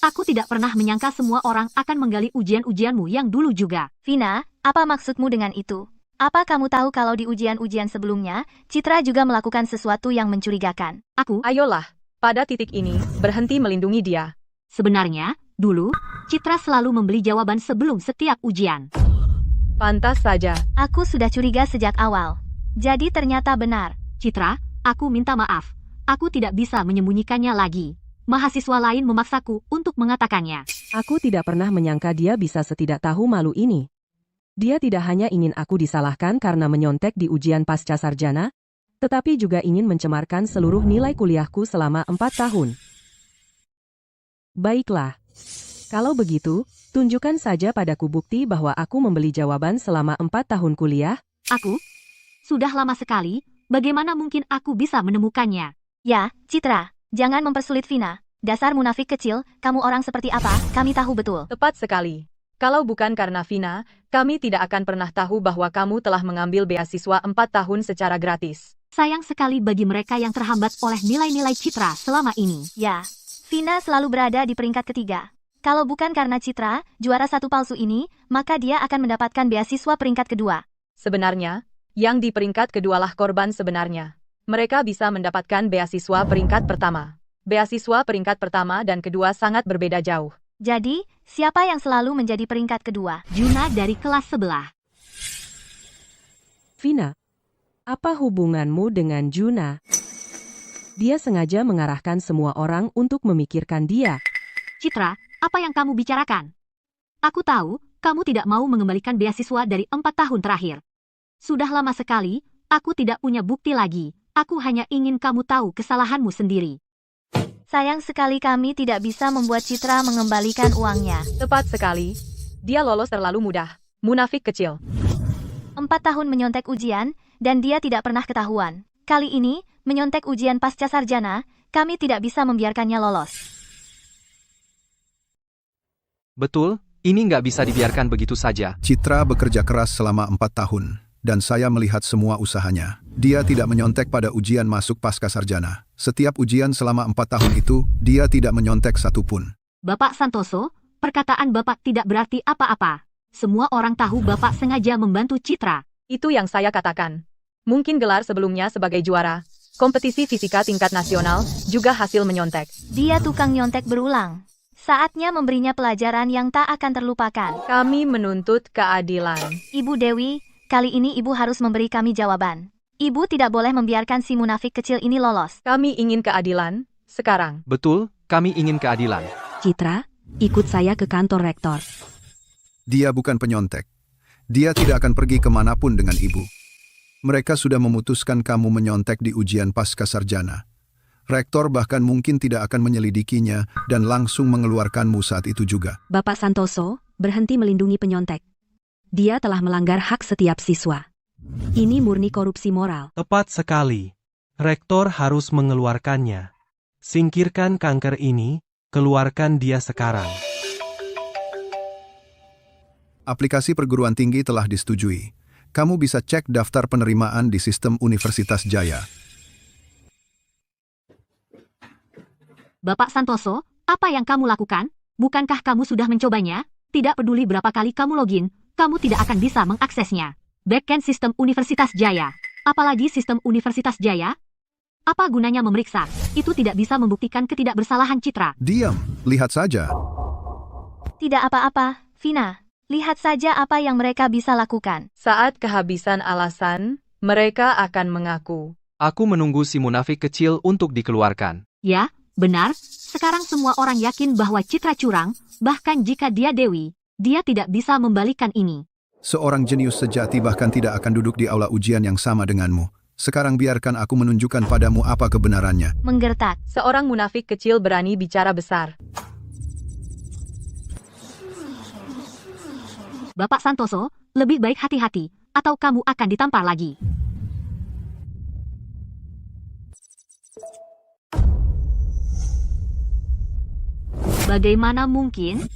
Aku tidak pernah menyangka semua orang akan menggali ujian-ujianmu yang dulu juga. Vina, apa maksudmu dengan itu? Apa kamu tahu kalau di ujian-ujian sebelumnya, Citra juga melakukan sesuatu yang mencurigakan? Ayolah, pada titik ini, berhenti melindungi dia. Sebenarnya, dulu, Citra selalu membeli jawaban sebelum setiap ujian. Pantas saja. Aku sudah curiga sejak awal. Jadi ternyata benar. Citra, aku minta maaf. Aku tidak bisa menyembunyikannya lagi. Mahasiswa lain memaksaku untuk mengatakannya. Aku tidak pernah menyangka dia bisa setidak tahu malu ini. Dia tidak hanya ingin aku disalahkan karena menyontek di ujian pasca sarjana, tetapi juga ingin mencemarkan seluruh nilai kuliahku selama 4 tahun. Baiklah. Kalau begitu, tunjukkan saja padaku bukti bahwa aku membeli jawaban selama 4 tahun kuliah. Aku? Sudah lama sekali, bagaimana mungkin aku bisa menemukannya? Ya, Citra, jangan mempersulit Vina. Dasar munafik kecil, kamu orang seperti apa, kami tahu betul. Tepat sekali. Kalau bukan karena Vina, kami tidak akan pernah tahu bahwa kamu telah mengambil beasiswa 4 tahun secara gratis. Sayang sekali bagi mereka yang terhambat oleh nilai-nilai Citra selama ini. Ya, Vina selalu berada di peringkat ketiga. Kalau bukan karena Citra, juara satu palsu ini, maka dia akan mendapatkan beasiswa peringkat kedua. Sebenarnya, yang di peringkat kedualah korban sebenarnya. Mereka bisa mendapatkan beasiswa peringkat pertama. Beasiswa peringkat pertama dan kedua sangat berbeda jauh. Jadi, siapa yang selalu menjadi peringkat kedua? Juna dari kelas sebelah. Vina, apa hubunganmu dengan Juna? Dia sengaja mengarahkan semua orang untuk memikirkan dia. Citra, apa yang kamu bicarakan? Aku tahu, kamu tidak mau mengembalikan beasiswa dari 4 tahun terakhir. Sudah lama sekali, aku tidak punya bukti lagi. Aku hanya ingin kamu tahu kesalahanmu sendiri. Sayang sekali kami tidak bisa membuat Citra mengembalikan uangnya. Tepat sekali. Dia lolos terlalu mudah. Munafik kecil. 4 tahun menyontek ujian, dan dia tidak pernah ketahuan. Kali ini, menyontek ujian pasca sarjana, kami tidak bisa membiarkannya lolos. Betul, ini nggak bisa dibiarkan begitu saja. Citra bekerja keras selama 4 tahun, dan saya melihat semua usahanya. Dia tidak menyontek pada ujian masuk pasca sarjana. Setiap ujian selama 4 tahun itu, dia tidak menyontek satupun. Bapak Santoso, perkataan Bapak tidak berarti apa-apa. Semua orang tahu Bapak sengaja membantu Citra. Itu yang saya katakan. Mungkin gelar sebelumnya sebagai juara, kompetisi fisika tingkat nasional, juga hasil menyontek. Dia tukang nyontek berulang. Saatnya memberinya pelajaran yang tak akan terlupakan. Kami menuntut keadilan. Ibu Dewi, kali ini Ibu harus memberi kami jawaban. Ibu tidak boleh membiarkan si munafik kecil ini lolos. Kami ingin keadilan, sekarang. Betul, kami ingin keadilan. Citra, ikut saya ke kantor rektor. Dia bukan penyontek. Dia tidak akan pergi kemanapun dengan ibu. Mereka sudah memutuskan kamu menyontek di ujian pasca sarjana. Rektor bahkan mungkin tidak akan menyelidikinya dan langsung mengeluarkanmu saat itu juga. Bapak Santoso, berhenti melindungi penyontek. Dia telah melanggar hak setiap siswa. Ini murni korupsi moral. Tepat sekali. Rektor harus mengeluarkannya. Singkirkan kanker ini, keluarkan dia sekarang. Aplikasi perguruan tinggi telah disetujui. Kamu bisa cek daftar penerimaan di sistem Universitas Jaya. Bapak Santoso, apa yang kamu lakukan? Bukankah kamu sudah mencobanya? Tidak peduli berapa kali kamu login, kamu tidak akan bisa mengaksesnya. Backend sistem Universitas Jaya. Apalagi sistem Universitas Jaya? Apa gunanya memeriksa? Itu tidak bisa membuktikan ketidakbersalahan Citra. Diam, lihat saja. Tidak apa-apa, Vina. Lihat saja apa yang mereka bisa lakukan. Saat kehabisan alasan, mereka akan mengaku. Aku menunggu si munafik kecil untuk dikeluarkan. Ya, benar. Sekarang semua orang yakin bahwa Citra curang, bahkan jika dia Dewi, dia tidak bisa membalikan ini. Seorang jenius sejati bahkan tidak akan duduk di aula ujian yang sama denganmu. Sekarang biarkan aku menunjukkan padamu apa kebenarannya. Menggertak. Seorang munafik kecil berani bicara besar. Bapak Santoso, lebih baik hati-hati, atau kamu akan ditampar lagi. Bagaimana mungkin?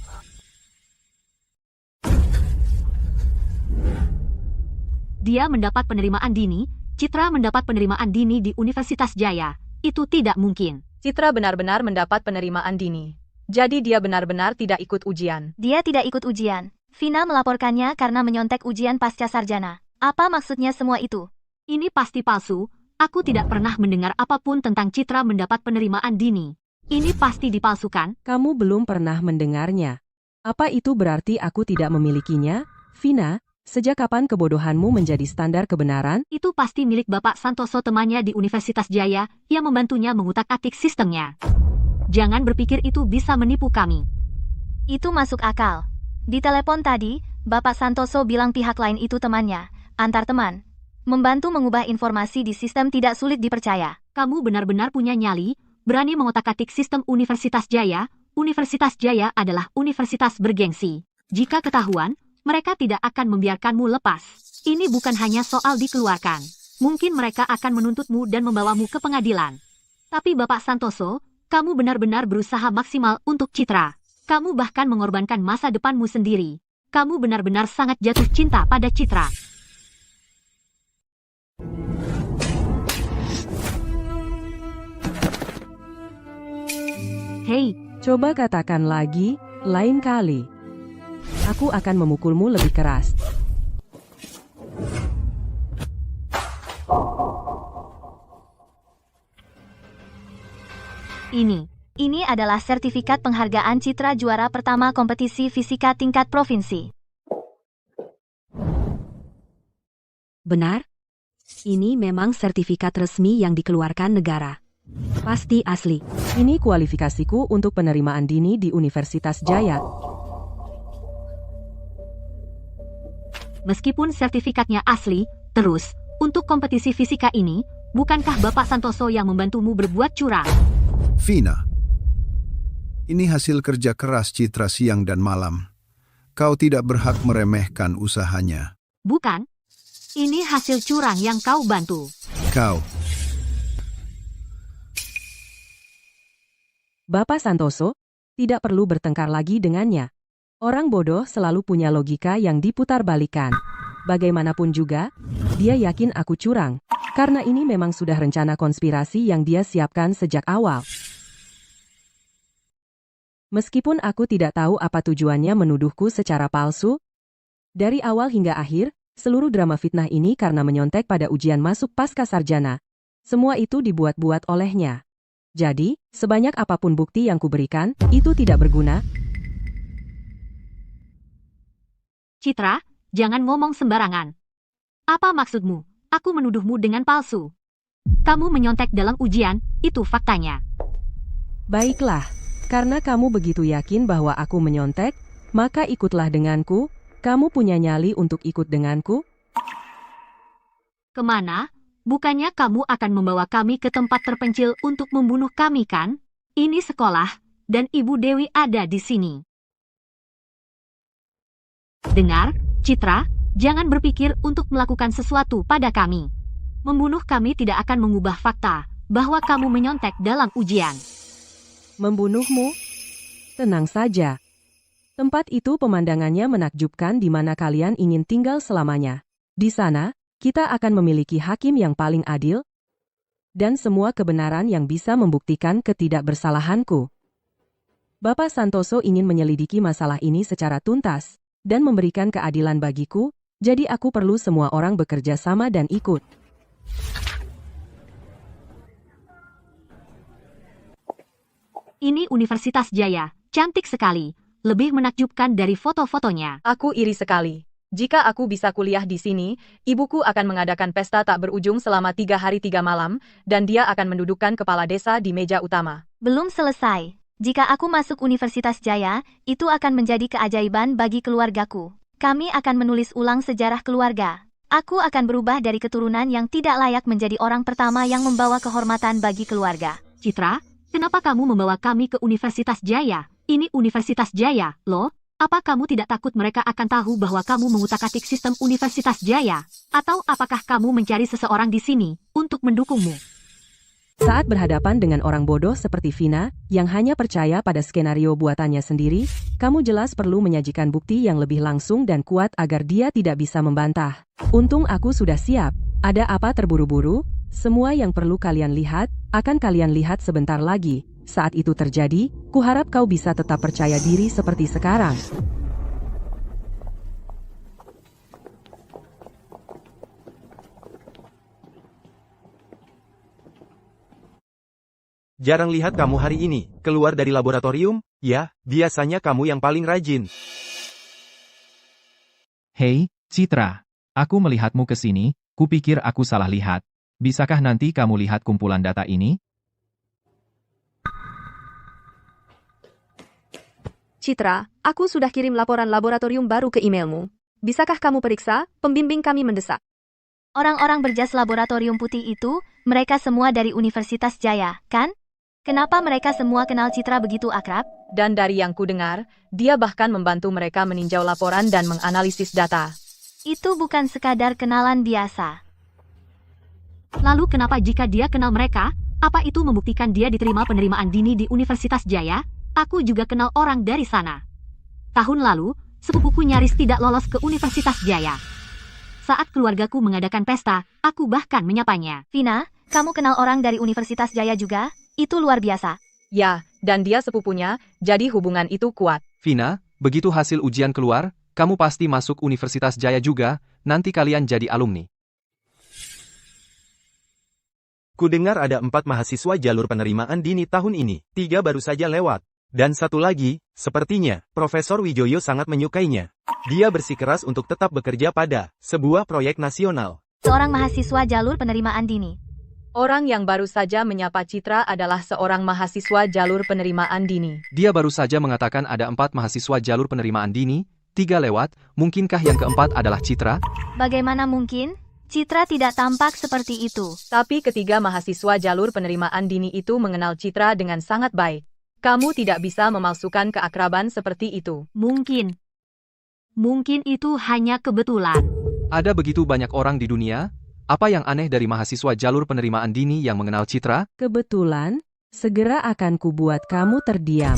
Dia mendapat penerimaan dini, Citra mendapat penerimaan dini di Universitas Jaya. Itu tidak mungkin. Citra benar-benar mendapat penerimaan dini. Jadi dia benar-benar tidak ikut ujian. Dia tidak ikut ujian. Vina melaporkannya karena menyontek ujian pasca sarjana. Apa maksudnya semua itu? Ini pasti palsu. Aku tidak pernah mendengar apapun tentang Citra mendapat penerimaan dini. Ini pasti dipalsukan. Kamu belum pernah mendengarnya. Apa itu berarti aku tidak memilikinya? Vina, sejak kapan kebodohanmu menjadi standar kebenaran? Itu pasti milik Bapak Santoso temannya di Universitas Jaya yang membantunya mengutak-atik sistemnya. Jangan berpikir itu bisa menipu kami. Itu masuk akal. Di telepon tadi, Bapak Santoso bilang pihak lain itu temannya, antar teman. Membantu mengubah informasi di sistem tidak sulit dipercaya. Kamu benar-benar punya nyali, berani mengotak-atik sistem Universitas Jaya. Universitas Jaya adalah universitas bergengsi. Jika ketahuan, mereka tidak akan membiarkanmu lepas. Ini bukan hanya soal dikeluarkan. Mungkin mereka akan menuntutmu dan membawamu ke pengadilan. Tapi Bapak Santoso, kamu benar-benar berusaha maksimal untuk Citra. Kamu bahkan mengorbankan masa depanmu sendiri. Kamu benar-benar sangat jatuh cinta pada Citra. Hei, Coba katakan lagi, lain kali. Aku akan memukulmu lebih keras. Ini adalah sertifikat penghargaan Citra juara pertama kompetisi fisika tingkat provinsi. Benar? Ini memang sertifikat resmi yang dikeluarkan negara. Pasti asli. Ini kualifikasiku untuk penerimaan dini di Universitas Jaya. Meskipun sertifikatnya asli, terus, untuk kompetisi fisika ini, bukankah Bapak Santoso yang membantumu berbuat curang? Vina, ini hasil kerja keras Citra siang dan malam. Kau tidak berhak meremehkan usahanya. Bukan. Ini hasil curang yang kau bantu. Kau. Bapak Santoso, tidak perlu bertengkar lagi dengannya. Orang bodoh selalu punya logika yang diputar-balikan. Bagaimanapun juga, dia yakin aku curang. Karena ini memang sudah rencana konspirasi yang dia siapkan sejak awal. Meskipun aku tidak tahu apa tujuannya menuduhku secara palsu, dari awal hingga akhir, seluruh drama fitnah ini karena menyontek pada ujian masuk pasca sarjana. Semua itu dibuat-buat olehnya. Jadi, sebanyak apapun bukti yang kuberikan, itu tidak berguna. Citra, jangan ngomong sembarangan. Apa maksudmu? Aku menuduhmu dengan palsu. Kamu menyontek dalam ujian, itu faktanya. Baiklah, karena kamu begitu yakin bahwa aku menyontek, maka ikutlah denganku. Kamu punya nyali untuk ikut denganku? Kemana? Bukannya kamu akan membawa kami ke tempat terpencil untuk membunuh kami, kan? Ini sekolah, dan Ibu Dewi ada di sini. Dengar, Citra, jangan berpikir untuk melakukan sesuatu pada kami. Membunuh kami tidak akan mengubah fakta bahwa kamu menyontek dalam ujian. Membunuhmu? Tenang saja. Tempat itu pemandangannya menakjubkan di mana kalian ingin tinggal selamanya. Di sana, kita akan memiliki hakim yang paling adil dan semua kebenaran yang bisa membuktikan ketidakbersalahanku. Bapak Santoso ingin menyelidiki masalah ini secara tuntas dan memberikan keadilan bagiku, jadi aku perlu semua orang bekerja sama dan ikut. Ini Universitas Jaya, cantik sekali. Lebih menakjubkan dari foto-fotonya. Aku iri sekali. Jika aku bisa kuliah di sini, ibuku akan mengadakan pesta tak berujung selama 3 hari 3 malam, dan dia akan mendudukkan kepala desa di meja utama. Belum selesai. Jika aku masuk Universitas Jaya, itu akan menjadi keajaiban bagi keluargaku. Kami akan menulis ulang sejarah keluarga. Aku akan berubah dari keturunan yang tidak layak menjadi orang pertama yang membawa kehormatan bagi keluarga. Citra, kenapa kamu membawa kami ke Universitas Jaya? Ini Universitas Jaya, loh. Apa kamu tidak takut mereka akan tahu bahwa kamu mengutak-atik sistem Universitas Jaya? Atau apakah kamu mencari seseorang di sini untuk mendukungmu? Saat berhadapan dengan orang bodoh seperti Vina, yang hanya percaya pada skenario buatannya sendiri, kamu jelas perlu menyajikan bukti yang lebih langsung dan kuat agar dia tidak bisa membantah. Untung aku sudah siap. Ada apa terburu-buru? Semua yang perlu kalian lihat, akan kalian lihat sebentar lagi. Saat itu terjadi, kuharap kau bisa tetap percaya diri seperti sekarang. Jarang lihat kamu hari ini, keluar dari laboratorium? Ya, biasanya kamu yang paling rajin. Hei, Citra. Aku melihatmu ke sini, kupikir aku salah lihat. Bisakah nanti kamu lihat kumpulan data ini? Citra, aku sudah kirim laporan laboratorium baru ke emailmu. Bisakah kamu periksa? Pembimbing kami mendesak. Orang-orang berjas laboratorium putih itu, mereka semua dari Universitas Jaya, kan? Kenapa mereka semua kenal Citra begitu akrab? Dan dari yang kudengar, dia bahkan membantu mereka meninjau laporan dan menganalisis data. Itu bukan sekadar kenalan biasa. Lalu kenapa jika dia kenal mereka, apa itu membuktikan dia diterima penerimaan dini di Universitas Jaya? Aku juga kenal orang dari sana. Tahun lalu, sepupuku nyaris tidak lolos ke Universitas Jaya. Saat keluargaku mengadakan pesta, aku bahkan menyapanya. Vina, kamu kenal orang dari Universitas Jaya juga? Itu luar biasa. Ya, dan dia sepupunya, jadi hubungan itu kuat. Vina, begitu hasil ujian keluar, kamu pasti masuk Universitas Jaya juga, nanti kalian jadi alumni. Kudengar ada 4 mahasiswa jalur penerimaan dini tahun ini, 3 baru saja lewat. Dan satu lagi, sepertinya, Profesor Wijoyo sangat menyukainya. Dia bersikeras untuk tetap bekerja pada sebuah proyek nasional. Seorang mahasiswa jalur penerimaan dini. Orang yang baru saja menyapa Citra adalah seorang mahasiswa jalur penerimaan dini. Dia baru saja mengatakan ada 4 mahasiswa jalur penerimaan dini, 3 lewat, mungkinkah yang keempat adalah Citra? Bagaimana mungkin? Citra tidak tampak seperti itu. Tapi ketiga mahasiswa jalur penerimaan dini itu mengenal Citra dengan sangat baik. Kamu tidak bisa memalsukan keakraban seperti itu. Mungkin itu hanya kebetulan. Ada begitu banyak orang di dunia? Apa yang aneh dari mahasiswa jalur penerimaan dini yang mengenal Citra? Kebetulan, segera akan kubuat kamu terdiam.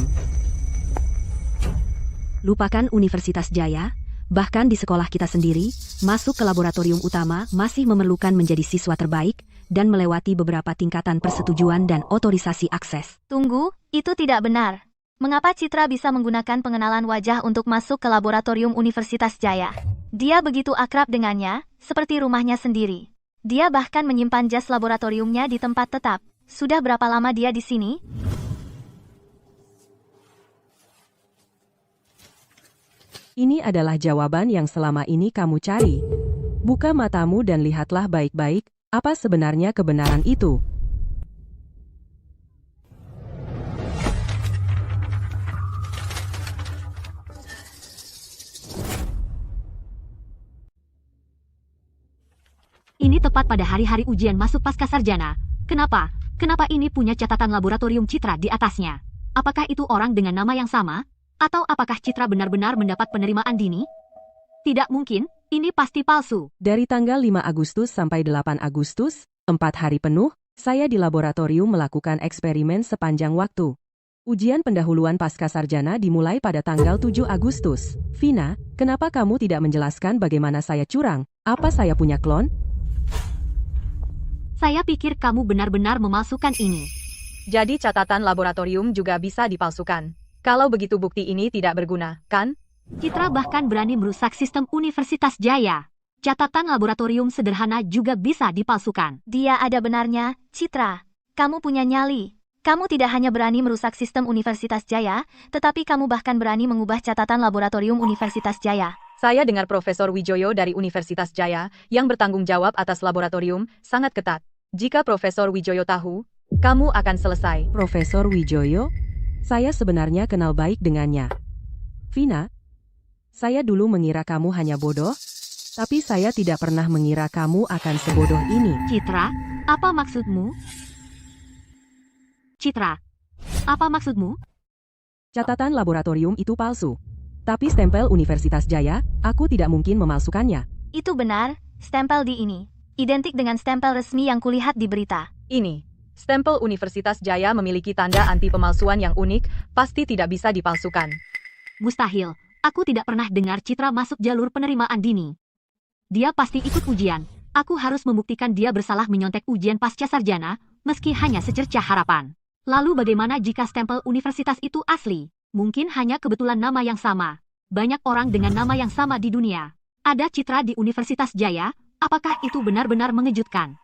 Lupakan Universitas Jaya, bahkan di sekolah kita sendiri, masuk ke laboratorium utama masih memerlukan menjadi siswa terbaik, dan melewati beberapa tingkatan persetujuan dan otorisasi akses. Tunggu, itu tidak benar. Mengapa Citra bisa menggunakan pengenalan wajah untuk masuk ke laboratorium Universitas Jaya? Dia begitu akrab dengannya, seperti rumahnya sendiri. Dia bahkan menyimpan jas laboratoriumnya di tempat tetap. Sudah berapa lama dia di sini? Ini adalah jawaban yang selama ini kamu cari. Buka matamu dan lihatlah baik-baik, apa sebenarnya kebenaran itu. Ini tepat pada hari-hari ujian masuk pasca sarjana. Kenapa? Kenapa ini punya catatan laboratorium Citra di atasnya? Apakah itu orang dengan nama yang sama? Atau apakah Citra benar-benar mendapat penerimaan dini? Tidak mungkin, ini pasti palsu. Dari tanggal 5 Agustus sampai 8 Agustus, 4 hari penuh, saya di laboratorium melakukan eksperimen sepanjang waktu. Ujian pendahuluan pasca sarjana dimulai pada tanggal 7 Agustus. Vina, kenapa kamu tidak menjelaskan bagaimana saya curang? Apa saya punya klon? Saya pikir kamu benar-benar memalsukan ini. Jadi catatan laboratorium juga bisa dipalsukan. Kalau begitu bukti ini tidak berguna, kan? Citra bahkan berani merusak sistem Universitas Jaya. Catatan laboratorium sederhana juga bisa dipalsukan. Dia ada benarnya, Citra. Kamu punya nyali. Kamu tidak hanya berani merusak sistem Universitas Jaya, tetapi kamu bahkan berani mengubah catatan laboratorium Universitas Jaya. Saya dengar Profesor Wijoyo dari Universitas Jaya, yang bertanggung jawab atas laboratorium, sangat ketat. Jika Profesor Wijoyo tahu, kamu akan selesai. Profesor Wijoyo? Saya sebenarnya kenal baik dengannya. Vina, saya dulu mengira kamu hanya bodoh, tapi saya tidak pernah mengira kamu akan sebodoh ini. Citra, apa maksudmu? Citra, apa maksudmu? Catatan laboratorium itu palsu. Tapi stempel Universitas Jaya, aku tidak mungkin memalsukannya. Itu benar, stempel di ini. Identik dengan stempel resmi yang kulihat di berita. Ini, stempel Universitas Jaya memiliki tanda anti pemalsuan yang unik, pasti tidak bisa dipalsukan. Mustahil, aku tidak pernah dengar Citra masuk jalur penerimaan dini. Dia pasti ikut ujian. Aku harus membuktikan dia bersalah menyontek ujian pasca sarjana, meski hanya secercah harapan. Lalu bagaimana jika stempel universitas itu asli? Mungkin hanya kebetulan nama yang sama. Banyak orang dengan nama yang sama di dunia. Ada Citra di Universitas Jaya, apakah itu benar-benar mengejutkan?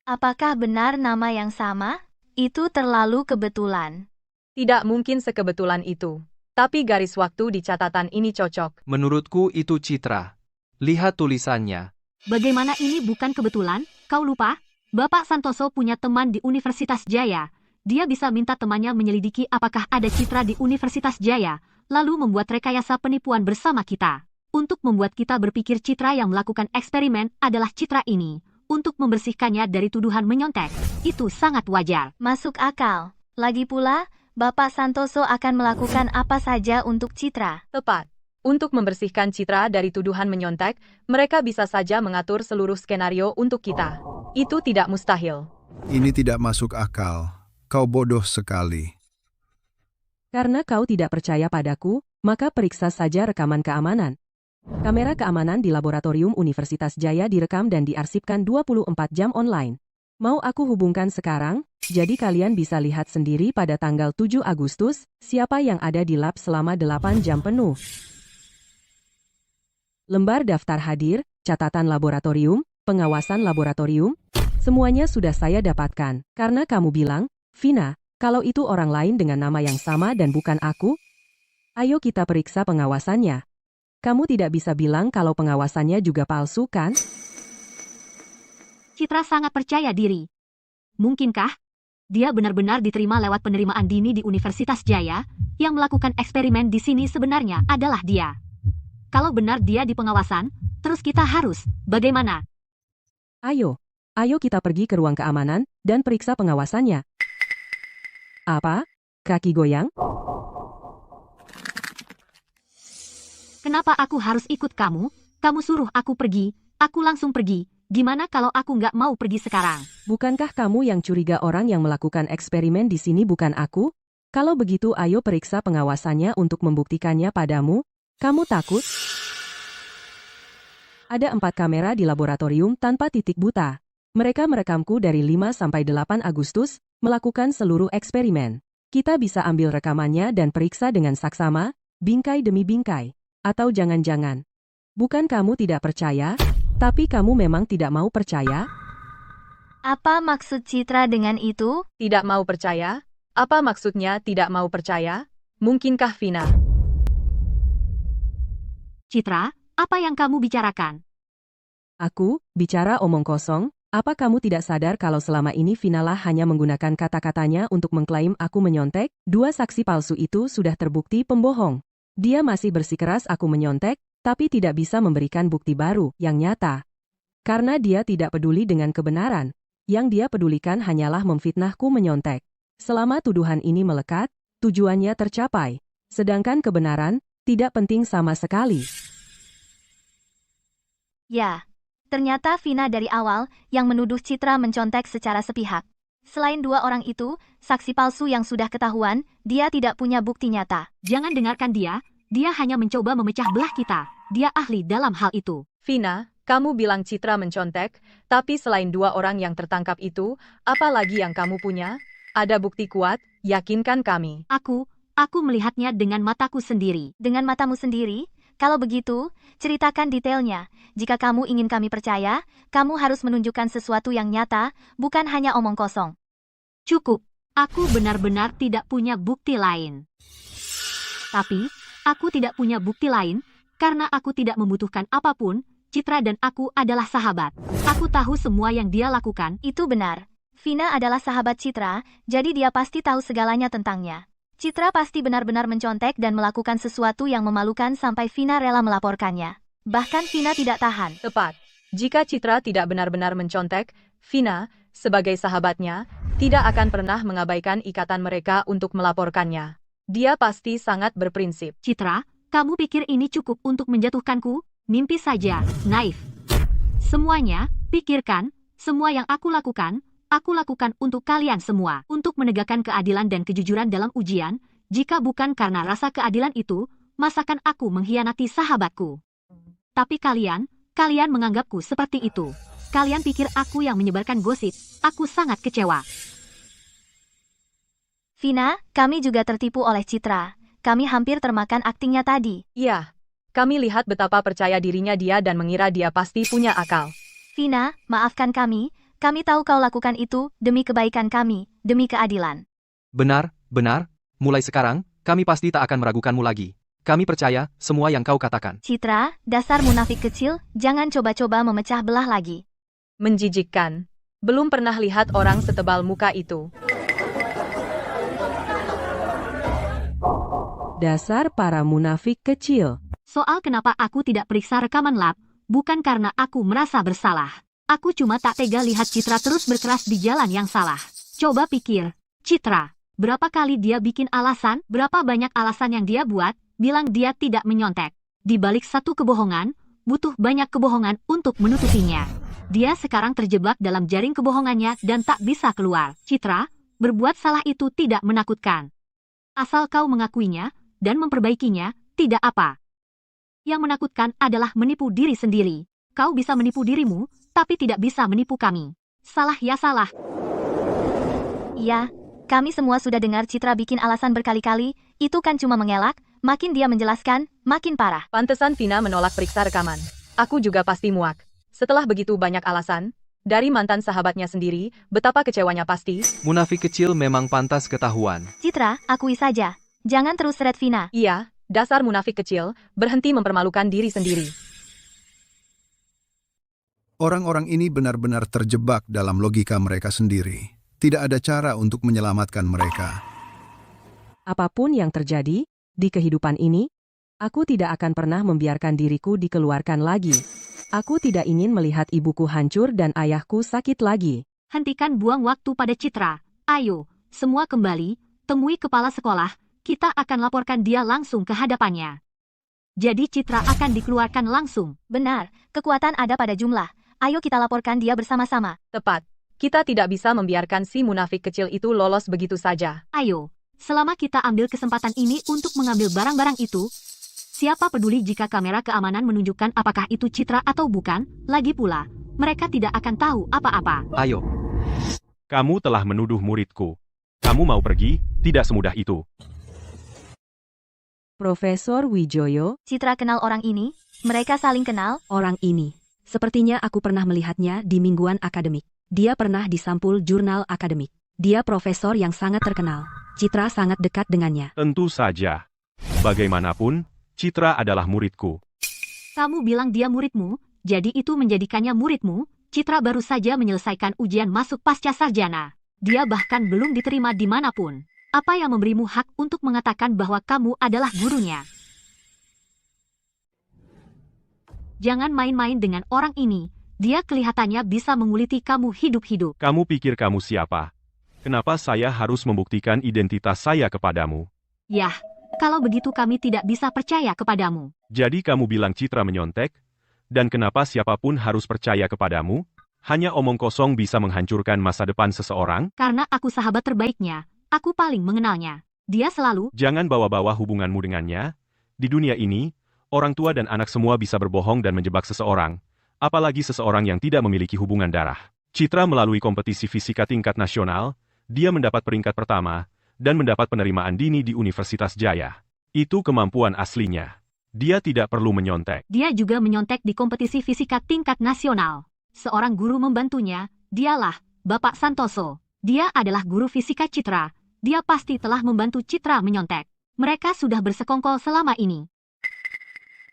Apakah benar nama yang sama? Itu terlalu kebetulan. Tidak mungkin sekebetulan itu. Tapi garis waktu di catatan ini cocok. Menurutku itu Citra. Lihat tulisannya. Bagaimana ini bukan kebetulan? Kau lupa? Bapak Santoso punya teman di Universitas Jaya. Dia bisa minta temannya menyelidiki apakah ada Citra di Universitas Jaya, lalu membuat rekayasa penipuan bersama kita. Untuk membuat kita berpikir Citra yang melakukan eksperimen adalah Citra ini, untuk membersihkannya dari tuduhan menyontek. Itu sangat wajar. Masuk akal. Lagi pula, Bapak Santoso akan melakukan apa saja untuk Citra. Tepat. Untuk membersihkan Citra dari tuduhan menyontek, mereka bisa saja mengatur seluruh skenario untuk kita. Itu tidak mustahil. Ini tidak masuk akal. Kau bodoh sekali. Karena kau tidak percaya padaku, maka periksa saja rekaman keamanan. Kamera keamanan di laboratorium Universitas Jaya direkam dan diarsipkan 24 jam online. Mau aku hubungkan sekarang? Jadi kalian bisa lihat sendiri pada tanggal 7 Agustus, siapa yang ada di lab selama 8 jam penuh. Lembar daftar hadir, catatan laboratorium, pengawasan laboratorium, semuanya sudah saya dapatkan. Karena kamu bilang, Vina, kalau itu orang lain dengan nama yang sama dan bukan aku, ayo kita periksa pengawasannya. Kamu tidak bisa bilang kalau pengawasannya juga palsu, kan? Citra sangat percaya diri. Mungkinkah dia benar-benar diterima lewat penerimaan dini di Universitas Jaya? Yang melakukan eksperimen di sini sebenarnya adalah dia. Kalau benar dia di pengawasan, terus kita harus bagaimana? Ayo kita pergi ke ruang keamanan dan periksa pengawasannya. Apa? Kaki goyang? Kenapa aku harus ikut kamu? Kamu suruh aku pergi, aku langsung pergi. Gimana kalau aku nggak mau pergi sekarang? Bukankah kamu yang curiga orang yang melakukan eksperimen di sini bukan aku? Kalau begitu ayo periksa pengawasannya untuk membuktikannya padamu. Kamu takut? Ada 4 kamera di laboratorium tanpa titik buta. Mereka merekamku dari 5-8 Agustus, melakukan seluruh eksperimen. Kita bisa ambil rekamannya dan periksa dengan saksama, bingkai demi bingkai. Atau jangan-jangan, bukan kamu tidak percaya, tapi kamu memang tidak mau percaya? Apa maksud Citra dengan itu? Tidak mau percaya? Apa maksudnya tidak mau percaya? Mungkinkah Vina? Citra, apa yang kamu bicarakan? Aku, bicara omong kosong, apa kamu tidak sadar kalau selama ini Vinalah hanya menggunakan kata-katanya untuk mengklaim aku menyontek? 2 saksi palsu itu sudah terbukti pembohong. Dia masih bersikeras aku menyontek, tapi tidak bisa memberikan bukti baru, yang nyata. Karena dia tidak peduli dengan kebenaran, yang dia pedulikan hanyalah memfitnahku menyontek. Selama tuduhan ini melekat, tujuannya tercapai. Sedangkan kebenaran, tidak penting sama sekali. Ya, ternyata Vina dari awal yang menuduh Citra mencontek secara sepihak. Selain 2 orang itu, saksi palsu yang sudah ketahuan, dia tidak punya bukti nyata. Jangan dengarkan dia hanya mencoba memecah belah kita. Dia ahli dalam hal itu. Vina, kamu bilang Citra mencontek, tapi selain 2 orang yang tertangkap itu, apa lagi yang kamu punya? Ada bukti kuat, yakinkan kami. Aku melihatnya dengan mataku sendiri. Dengan matamu sendiri? Kalau begitu, ceritakan detailnya. Jika kamu ingin kami percaya, kamu harus menunjukkan sesuatu yang nyata, bukan hanya omong kosong. Cukup, aku benar-benar tidak punya bukti lain. Tapi, aku tidak punya bukti lain, karena aku tidak membutuhkan apapun. Citra dan aku adalah sahabat. Aku tahu semua yang dia lakukan. Itu benar. Vina adalah sahabat Citra, jadi dia pasti tahu segalanya tentangnya. Citra pasti benar-benar mencontek dan melakukan sesuatu yang memalukan sampai Vina rela melaporkannya. Bahkan Vina tidak tahan. Tepat. Jika Citra tidak benar-benar mencontek, Vina, sebagai sahabatnya, tidak akan pernah mengabaikan ikatan mereka untuk melaporkannya. Dia pasti sangat berprinsip. Citra, kamu pikir ini cukup untuk menjatuhkanku? Mimpi saja, naif. Semuanya, pikirkan, semua yang aku lakukan untuk kalian semua. Untuk menegakkan keadilan dan kejujuran dalam ujian, jika bukan karena rasa keadilan itu, masakan aku mengkhianati sahabatku. Tapi kalian menganggapku seperti itu. Kalian pikir aku yang menyebarkan gosip. Aku sangat kecewa. Vina, kami juga tertipu oleh Citra. Kami hampir termakan aktingnya tadi. Iya, kami lihat betapa percaya dirinya dia dan mengira dia pasti punya akal. Vina, maafkan kami. Kami tahu kau lakukan itu demi kebaikan kami, demi keadilan. Benar, benar. Mulai sekarang, kami pasti tak akan meragukanmu lagi. Kami percaya semua yang kau katakan. Citra, dasar munafik kecil, jangan coba-coba memecah belah lagi. Menjijikkan. Belum pernah lihat orang setebal muka itu. Dasar para munafik kecil. Soal kenapa aku tidak periksa rekaman lab, bukan karena aku merasa bersalah. Aku cuma tak tega lihat Citra terus berkeras di jalan yang salah. Coba pikir, Citra, berapa kali dia bikin alasan, berapa banyak alasan yang dia buat, bilang dia tidak menyontek. Di balik satu kebohongan, butuh banyak kebohongan untuk menutupinya. Dia sekarang terjebak dalam jaring kebohongannya dan tak bisa keluar. Citra, berbuat salah itu tidak menakutkan. Asal kau mengakuinya dan memperbaikinya, tidak apa. Yang menakutkan adalah menipu diri sendiri. Kau bisa menipu dirimu, tapi tidak bisa menipu kami. Salah ya salah. Iya, kami semua sudah dengar Citra bikin alasan berkali-kali, itu kan cuma mengelak, makin dia menjelaskan, makin parah. Pantesan Vina menolak periksa rekaman. Aku juga pasti muak. Setelah begitu banyak alasan, dari mantan sahabatnya sendiri, betapa kecewanya pasti. Munafik kecil memang pantas ketahuan. Citra, akui saja. Jangan terus seret Vina. Iya, dasar munafik kecil, berhenti mempermalukan diri sendiri. Orang-orang ini benar-benar terjebak dalam logika mereka sendiri. Tidak ada cara untuk menyelamatkan mereka. Apapun yang terjadi di kehidupan ini, aku tidak akan pernah membiarkan diriku dikeluarkan lagi. Aku tidak ingin melihat ibuku hancur dan ayahku sakit lagi. Hentikan buang waktu pada Citra. Ayo, semua kembali, temui kepala sekolah, kita akan laporkan dia langsung ke hadapannya. Jadi Citra akan dikeluarkan langsung. Benar, kekuatan ada pada jumlah. Ayo kita laporkan dia bersama-sama. Tepat. Kita tidak bisa membiarkan si munafik kecil itu lolos begitu saja. Ayo, selama kita ambil kesempatan ini untuk mengambil barang-barang itu, siapa peduli jika kamera keamanan menunjukkan apakah itu Citra atau bukan, lagi pula, mereka tidak akan tahu apa-apa. Ayo. Kamu telah menuduh muridku. Kamu mau pergi? Tidak semudah itu. Profesor Wijoyo, Citra kenal orang ini? Mereka saling kenal? Orang ini. Sepertinya aku pernah melihatnya di mingguan akademik. Dia pernah di sampul jurnal akademik. Dia profesor yang sangat terkenal. Citra sangat dekat dengannya. Tentu saja. Bagaimanapun, Citra adalah muridku. Kamu bilang dia muridmu, jadi itu menjadikannya muridmu. Citra baru saja menyelesaikan ujian masuk pasca sarjana. Dia bahkan belum diterima dimanapun. Apa yang memberimu hak untuk mengatakan bahwa kamu adalah gurunya? Jangan main-main dengan orang ini. Dia kelihatannya bisa menguliti kamu hidup-hidup. Kamu pikir kamu siapa? Kenapa saya harus membuktikan identitas saya kepadamu? Yah, kalau begitu kami tidak bisa percaya kepadamu. Jadi kamu bilang Citra menyontek? Dan kenapa siapapun harus percaya kepadamu? Hanya omong kosong bisa menghancurkan masa depan seseorang? Karena aku sahabat terbaiknya. Aku paling mengenalnya. Dia selalu... Jangan bawa-bawa hubunganmu dengannya. Di dunia ini, orang tua dan anak semua bisa berbohong dan menjebak seseorang. Apalagi seseorang yang tidak memiliki hubungan darah. Citra melalui kompetisi fisika tingkat nasional, dia mendapat peringkat pertama, dan mendapat penerimaan dini di Universitas Jaya. Itu kemampuan aslinya. Dia tidak perlu menyontek. Dia juga menyontek di kompetisi fisika tingkat nasional. Seorang guru membantunya, dialah Bapak Santoso. Dia adalah guru fisika Citra. Dia pasti telah membantu Citra menyontek. Mereka sudah bersekongkol selama ini.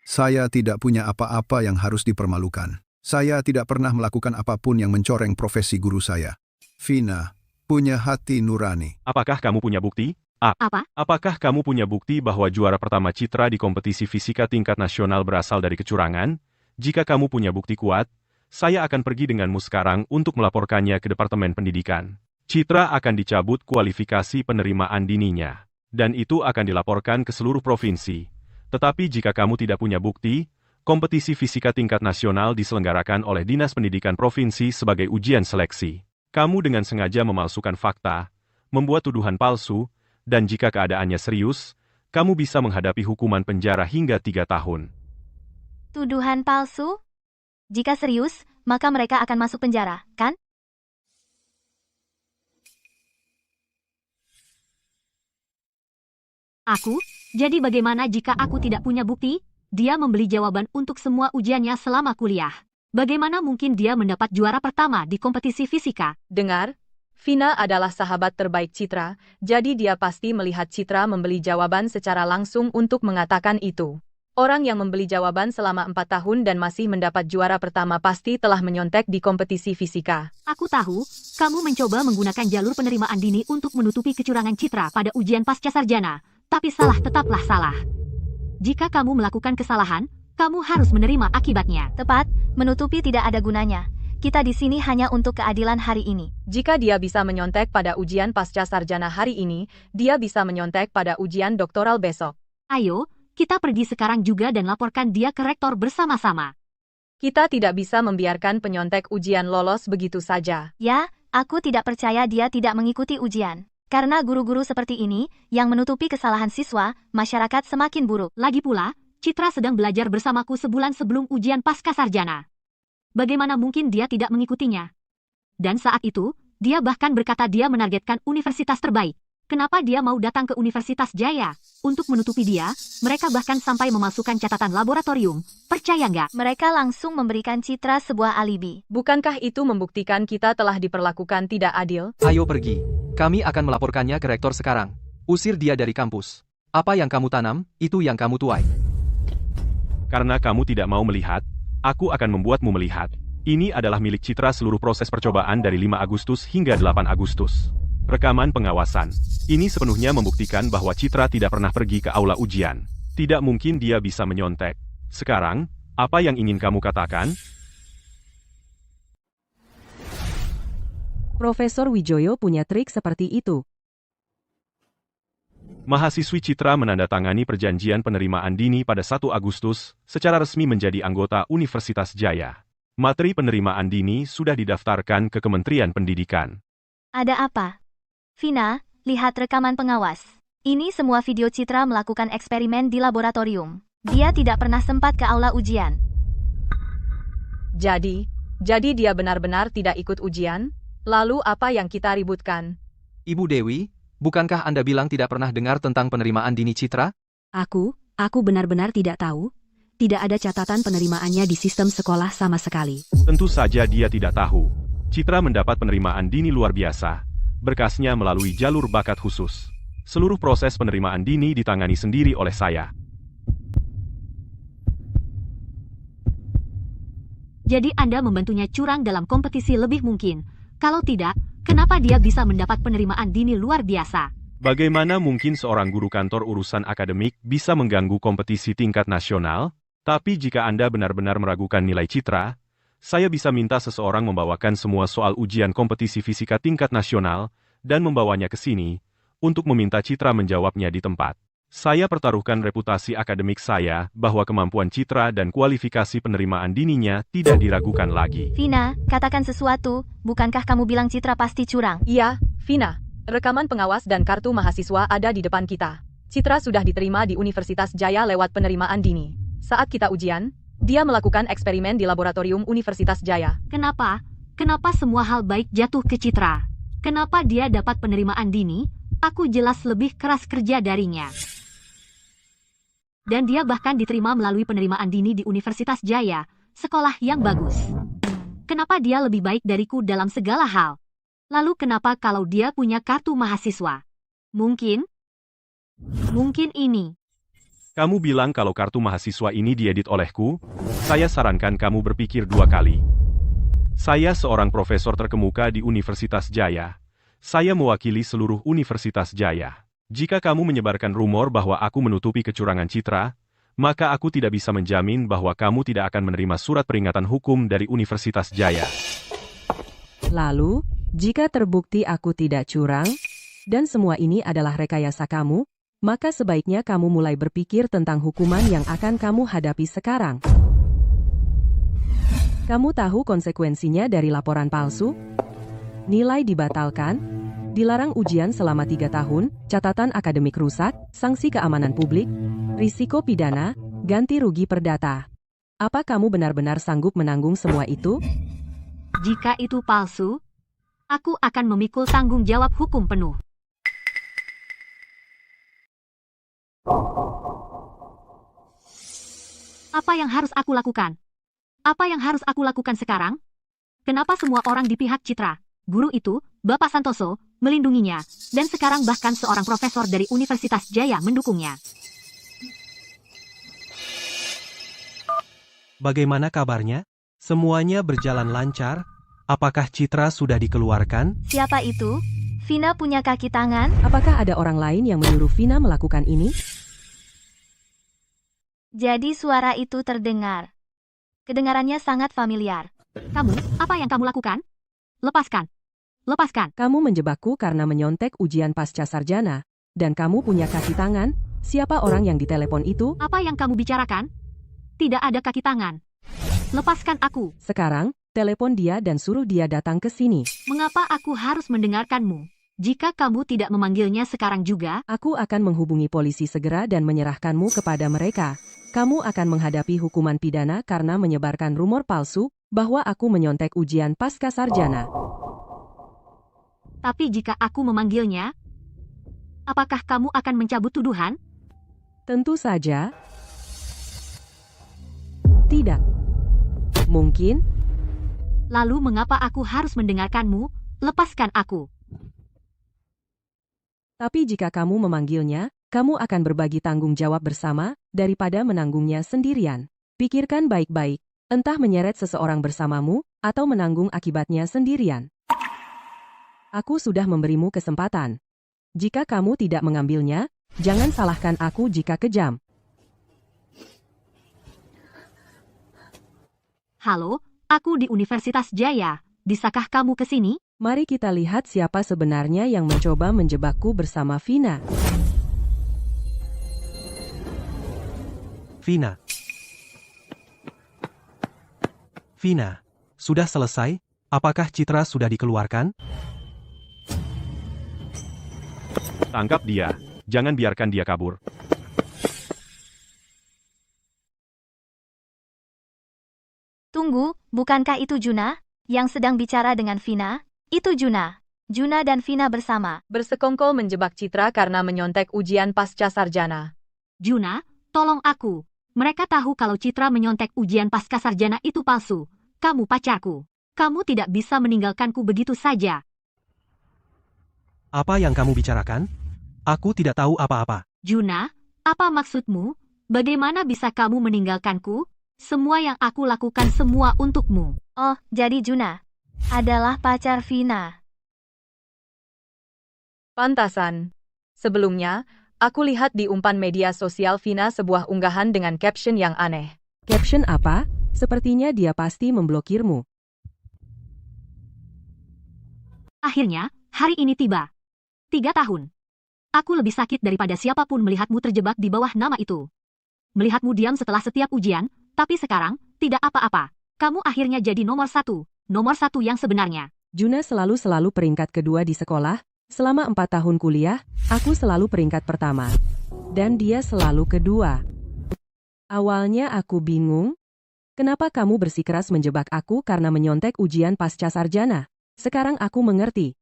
Saya tidak punya apa-apa yang harus dipermalukan. Saya tidak pernah melakukan apapun yang mencoreng profesi guru saya. Vina punya hati nurani. Apakah kamu punya bukti? A. Apa? Apakah kamu punya bukti bahwa juara pertama Citra di kompetisi fisika tingkat nasional berasal dari kecurangan? Jika kamu punya bukti kuat, saya akan pergi denganmu sekarang untuk melaporkannya ke Departemen Pendidikan. Citra akan dicabut kualifikasi penerimaan dininya. Dan itu akan dilaporkan ke seluruh provinsi. Tetapi jika kamu tidak punya bukti, kompetisi fisika tingkat nasional diselenggarakan oleh Dinas Pendidikan Provinsi sebagai ujian seleksi. Kamu dengan sengaja memalsukan fakta, membuat tuduhan palsu, dan jika keadaannya serius, kamu bisa menghadapi hukuman penjara hingga 3 tahun. Tuduhan palsu? Jika serius, maka mereka akan masuk penjara, kan? Aku? Jadi bagaimana jika aku tidak punya bukti? Dia membeli jawaban untuk semua ujiannya selama kuliah. Bagaimana mungkin dia mendapat juara pertama di kompetisi fisika? Dengar, Vina adalah sahabat terbaik Citra, jadi dia pasti melihat Citra membeli jawaban secara langsung untuk mengatakan itu. Orang yang membeli jawaban selama 4 tahun dan masih mendapat juara pertama pasti telah menyontek di kompetisi fisika. Aku tahu, kamu mencoba menggunakan jalur penerimaan dini untuk menutupi kecurangan Citra pada ujian pasca sarjana, tapi salah tetaplah salah. Jika kamu melakukan kesalahan, kamu harus menerima akibatnya. Tepat, menutupi tidak ada gunanya. Kita di sini hanya untuk keadilan hari ini. Jika dia bisa menyontek pada ujian pasca sarjana hari ini, dia bisa menyontek pada ujian doktoral besok. Ayo, kita pergi sekarang juga dan laporkan dia ke rektor bersama-sama. Kita tidak bisa membiarkan penyontek ujian lolos begitu saja. Ya, aku tidak percaya dia tidak mengikuti ujian. Karena guru-guru seperti ini, yang menutupi kesalahan siswa, masyarakat semakin buruk. Lagi pula, Citra sedang belajar bersamaku sebulan sebelum ujian pasca sarjana. Bagaimana mungkin dia tidak mengikutinya? Dan saat itu, dia bahkan berkata dia menargetkan universitas terbaik. Kenapa dia mau datang ke Universitas Jaya? Untuk menutupi dia, mereka bahkan sampai memasukkan catatan laboratorium. Percaya nggak? Mereka langsung memberikan Citra sebuah alibi. Bukankah itu membuktikan kita telah diperlakukan tidak adil? Ayo pergi. Kami akan melaporkannya ke rektor sekarang. Usir dia dari kampus. Apa yang kamu tanam, itu yang kamu tuai. Karena kamu tidak mau melihat, aku akan membuatmu melihat. Ini adalah milik Citra seluruh proses percobaan dari 5 Agustus hingga 8 Agustus. Rekaman pengawasan. Ini sepenuhnya membuktikan bahwa Citra tidak pernah pergi ke aula ujian. Tidak mungkin dia bisa menyontek. Sekarang, apa yang ingin kamu katakan? Profesor Wijoyo punya trik seperti itu. Mahasiswi Citra menandatangani perjanjian penerimaan dini pada 1 Agustus, secara resmi menjadi anggota Universitas Jaya. Materi penerimaan dini sudah didaftarkan ke Kementerian Pendidikan. Ada apa? Vina, lihat rekaman pengawas. Ini semua video Citra melakukan eksperimen di laboratorium. Dia tidak pernah sempat ke aula ujian. Jadi dia benar-benar tidak ikut ujian? Lalu apa yang kita ributkan? Ibu Dewi, bukankah Anda bilang tidak pernah dengar tentang penerimaan dini Citra? Aku benar-benar tidak tahu. Tidak ada catatan penerimaannya di sistem sekolah sama sekali. Tentu saja dia tidak tahu. Citra mendapat penerimaan dini luar biasa. Berkasnya melalui jalur bakat khusus. Seluruh proses penerimaan dini ditangani sendiri oleh saya. Jadi Anda membantunya curang dalam kompetisi lebih mungkin. Kalau tidak, kenapa dia bisa mendapat penerimaan dini luar biasa? Bagaimana mungkin seorang guru kantor urusan akademik bisa mengganggu kompetisi tingkat nasional? Tapi jika Anda benar-benar meragukan nilai Citra, saya bisa minta seseorang membawakan semua soal ujian kompetisi fisika tingkat nasional dan membawanya ke sini untuk meminta Citra menjawabnya di tempat. Saya pertaruhkan reputasi akademik saya bahwa kemampuan Citra dan kualifikasi penerimaan dininya tidak diragukan lagi. Vina, katakan sesuatu. Bukankah kamu bilang Citra pasti curang? Iya, Vina. Rekaman pengawas dan kartu mahasiswa ada di depan kita. Citra sudah diterima di Universitas Jaya lewat penerimaan dini. Saat kita ujian, dia melakukan eksperimen di laboratorium Universitas Jaya. Kenapa? Kenapa semua hal baik jatuh ke Citra? Kenapa dia dapat penerimaan dini? Aku jelas lebih keras kerja darinya. Dan dia bahkan diterima melalui penerimaan dini di Universitas Jaya, sekolah yang bagus. Kenapa dia lebih baik dariku dalam segala hal? Lalu kenapa kalau dia punya kartu mahasiswa? Mungkin ini. Kamu bilang kalau kartu mahasiswa ini diedit olehku? Saya sarankan kamu berpikir 2 kali. Saya seorang profesor terkemuka di Universitas Jaya. Saya mewakili seluruh Universitas Jaya. Jika kamu menyebarkan rumor bahwa aku menutupi kecurangan Citra, maka aku tidak bisa menjamin bahwa kamu tidak akan menerima surat peringatan hukum dari Universitas Jaya. Lalu, jika terbukti aku tidak curang, dan semua ini adalah rekayasa kamu, maka sebaiknya kamu mulai berpikir tentang hukuman yang akan kamu hadapi sekarang. Kamu tahu konsekuensinya dari laporan palsu? Nilai dibatalkan, dilarang ujian selama 3 tahun, catatan akademik rusak, sanksi keamanan publik, risiko pidana, ganti rugi perdata. Apa kamu benar-benar sanggup menanggung semua itu? Jika itu palsu, aku akan memikul tanggung jawab hukum penuh. Apa yang harus aku lakukan? Apa yang harus aku lakukan sekarang? Kenapa semua orang di pihak Citra, guru itu, Bapak Santoso, melindunginya, dan sekarang bahkan seorang profesor dari Universitas Jaya mendukungnya? Bagaimana kabarnya? Semuanya berjalan lancar? Apakah Citra sudah dikeluarkan? Siapa itu? Vina punya kaki tangan? Apakah ada orang lain yang menyuruh Vina melakukan ini? Jadi suara itu terdengar. Kedengarannya sangat familiar. Kamu, apa yang kamu lakukan? Lepaskan. Lepaskan. Kamu menjebakku karena menyontek ujian pasca sarjana, dan kamu punya kaki tangan. Siapa orang yang ditelepon itu? Apa yang kamu bicarakan? Tidak ada kaki tangan. Lepaskan aku. Sekarang, telepon dia dan suruh dia datang ke sini. Mengapa aku harus mendengarkanmu? Jika kamu tidak memanggilnya sekarang juga, aku akan menghubungi polisi segera dan menyerahkanmu kepada mereka. Kamu akan menghadapi hukuman pidana karena menyebarkan rumor palsu bahwa aku menyontek ujian pasca sarjana. Tapi jika aku memanggilnya, apakah kamu akan mencabut tuduhan? Tentu saja. Tidak. Mungkin. Lalu mengapa aku harus mendengarkanmu? Lepaskan aku. Tapi jika kamu memanggilnya, kamu akan berbagi tanggung jawab bersama, daripada menanggungnya sendirian. Pikirkan baik-baik, entah menyeret seseorang bersamamu, atau menanggung akibatnya sendirian. Aku sudah memberimu kesempatan. Jika kamu tidak mengambilnya, jangan salahkan aku jika kejam. Halo, aku di Universitas Jaya. Bisakah kamu ke sini? Mari kita lihat siapa sebenarnya yang mencoba menjebakku bersama Vina. Vina, sudah selesai? Apakah Citra sudah dikeluarkan? Tangkap dia. Jangan biarkan dia kabur. Tunggu, bukankah itu Juna? Yang sedang bicara dengan Vina? Itu Juna. Juna dan Vina bersama. Bersekongkol menjebak Citra karena menyontek ujian pasca sarjana. Juna, tolong aku. Mereka tahu kalau Citra menyontek ujian pasca sarjana itu palsu. Kamu pacarku. Kamu tidak bisa meninggalkanku begitu saja. Apa yang kamu bicarakan? Aku tidak tahu apa-apa. Juna, apa maksudmu? Bagaimana bisa kamu meninggalkanku? Semua yang aku lakukan semua untukmu. Oh, jadi Juna adalah pacar Vina. Pantasan. Sebelumnya, aku lihat di umpan media sosial Vina sebuah unggahan dengan caption yang aneh. Caption apa? Sepertinya dia pasti memblokirmu. Akhirnya, hari ini tiba. 3 tahun. Aku lebih sakit daripada siapapun melihatmu terjebak di bawah nama itu. Melihatmu diam setelah setiap ujian, tapi sekarang, tidak apa-apa. Kamu akhirnya jadi nomor 1. Nomor 1 yang sebenarnya. Juna selalu peringkat kedua di sekolah. Selama 4 tahun kuliah, aku selalu peringkat pertama. Dan dia selalu kedua. Awalnya aku bingung. Kenapa kamu bersikeras menjebak aku karena menyontek ujian pasca sarjana? Sekarang aku mengerti.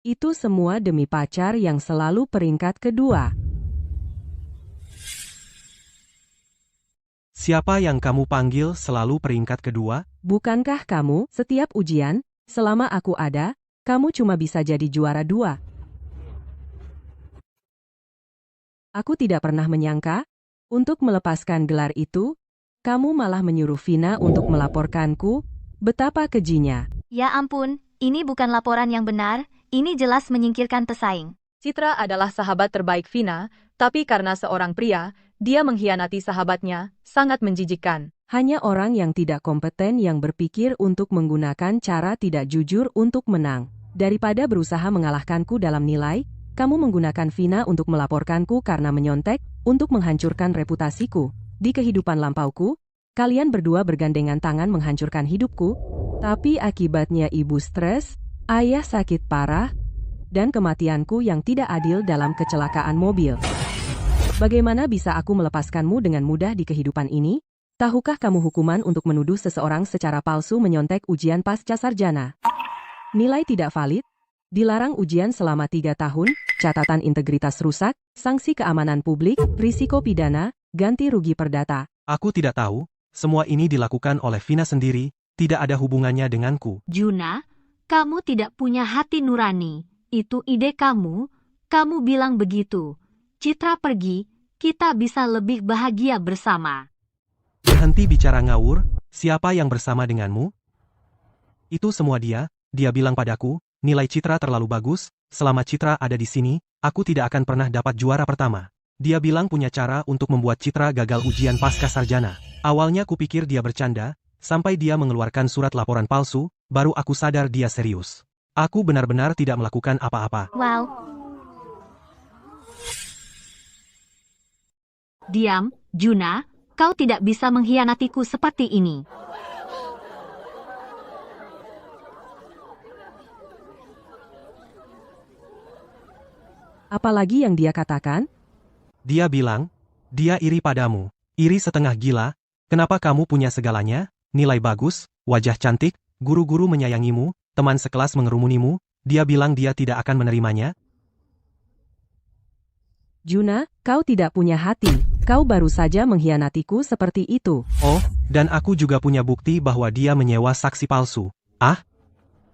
Itu semua demi pacar yang selalu peringkat kedua. Siapa yang kamu panggil selalu peringkat kedua? Bukankah kamu, setiap ujian, selama aku ada, kamu cuma bisa jadi juara 2? Aku tidak pernah menyangka, untuk melepaskan gelar itu, kamu malah menyuruh Vina untuk melaporkanku. Betapa kejinya. Ya ampun, ini bukan laporan yang benar, ini jelas menyingkirkan pesaing. Citra adalah sahabat terbaik Vina, tapi karena seorang pria, dia mengkhianati sahabatnya, sangat menjijikkan. Hanya orang yang tidak kompeten yang berpikir untuk menggunakan cara tidak jujur untuk menang. Daripada berusaha mengalahkanku dalam nilai, kamu menggunakan Vina untuk melaporkanku karena menyontek, untuk menghancurkan reputasiku. Di kehidupan lampauku, kalian berdua bergandengan tangan menghancurkan hidupku, tapi akibatnya ibu stres, ayah sakit parah, dan kematianku yang tidak adil dalam kecelakaan mobil. Bagaimana bisa aku melepaskanmu dengan mudah di kehidupan ini? Tahukah kamu hukuman untuk menuduh seseorang secara palsu menyontek ujian pasca sarjana? Nilai tidak valid, dilarang ujian selama 3 tahun, catatan integritas rusak, sanksi keamanan publik, risiko pidana, ganti rugi perdata. Aku tidak tahu, semua ini dilakukan oleh Vina sendiri, tidak ada hubungannya denganku. Juna, kamu tidak punya hati nurani. Itu ide kamu bilang begitu. Citra pergi, kita bisa lebih bahagia bersama. Berhenti bicara ngawur, siapa yang bersama denganmu? Itu semua dia bilang padaku, nilai Citra terlalu bagus, selama Citra ada di sini, aku tidak akan pernah dapat juara pertama. Dia bilang punya cara untuk membuat Citra gagal ujian pasca sarjana. Awalnya kupikir dia bercanda, sampai dia mengeluarkan surat laporan palsu, baru aku sadar dia serius. Aku benar-benar tidak melakukan apa-apa. Wow. Diam, Juna, kau tidak bisa mengkhianatiku seperti ini. Apalagi yang dia katakan? Dia bilang, dia iri padamu, iri setengah gila, kenapa kamu punya segalanya, nilai bagus, wajah cantik, guru-guru menyayangimu, teman sekelas mengerumunimu, dia bilang dia tidak akan menerimanya? Juna, kau tidak punya hati, kau baru saja mengkhianatiku seperti itu. Oh, dan aku juga punya bukti bahwa dia menyewa saksi palsu. Ah?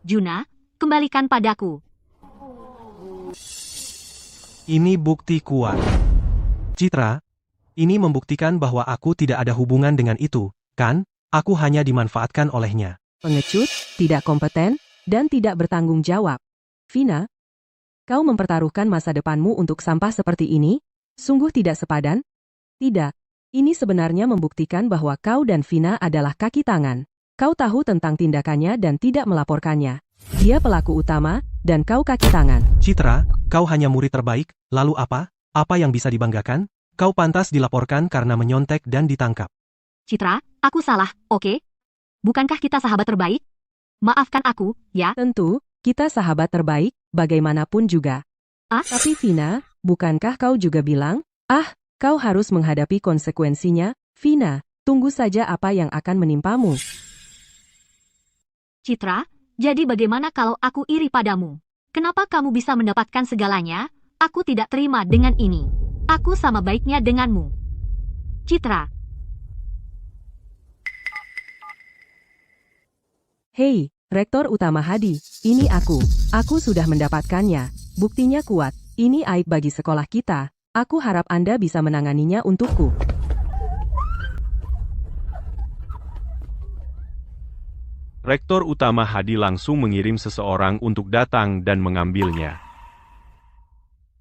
Juna, kembalikan padaku. Ini bukti kuat. Citra, ini membuktikan bahwa aku tidak ada hubungan dengan itu, kan? Aku hanya dimanfaatkan olehnya. Pengecut, tidak kompeten, dan tidak bertanggung jawab. Vina, kau mempertaruhkan masa depanmu untuk sampah seperti ini? Sungguh tidak sepadan? Tidak. Ini sebenarnya membuktikan bahwa kau dan Vina adalah kaki tangan. Kau tahu tentang tindakannya dan tidak melaporkannya. Dia pelaku utama, dan kau kaki tangan. Citra, kau hanya murid terbaik, lalu apa? Apa yang bisa dibanggakan? Kau pantas dilaporkan karena menyontek dan ditangkap. Citra, aku salah, oke? Bukankah kita sahabat terbaik? Maafkan aku, ya? Tentu, kita sahabat terbaik, bagaimanapun juga. Ah? Tapi Vina, bukankah kau juga bilang, kau harus menghadapi konsekuensinya? Vina, tunggu saja apa yang akan menimpamu. Citra, jadi bagaimana kalau aku iri padamu? Kenapa kamu bisa mendapatkan segalanya? Aku tidak terima dengan ini. Aku sama baiknya denganmu. Citra. Hei, Rektor Utama Hadi, ini aku. Aku sudah mendapatkannya. Buktinya kuat. Ini aib bagi sekolah kita. Aku harap Anda bisa menanganinya untukku. Rektor Utama Hadi langsung mengirim seseorang untuk datang dan mengambilnya.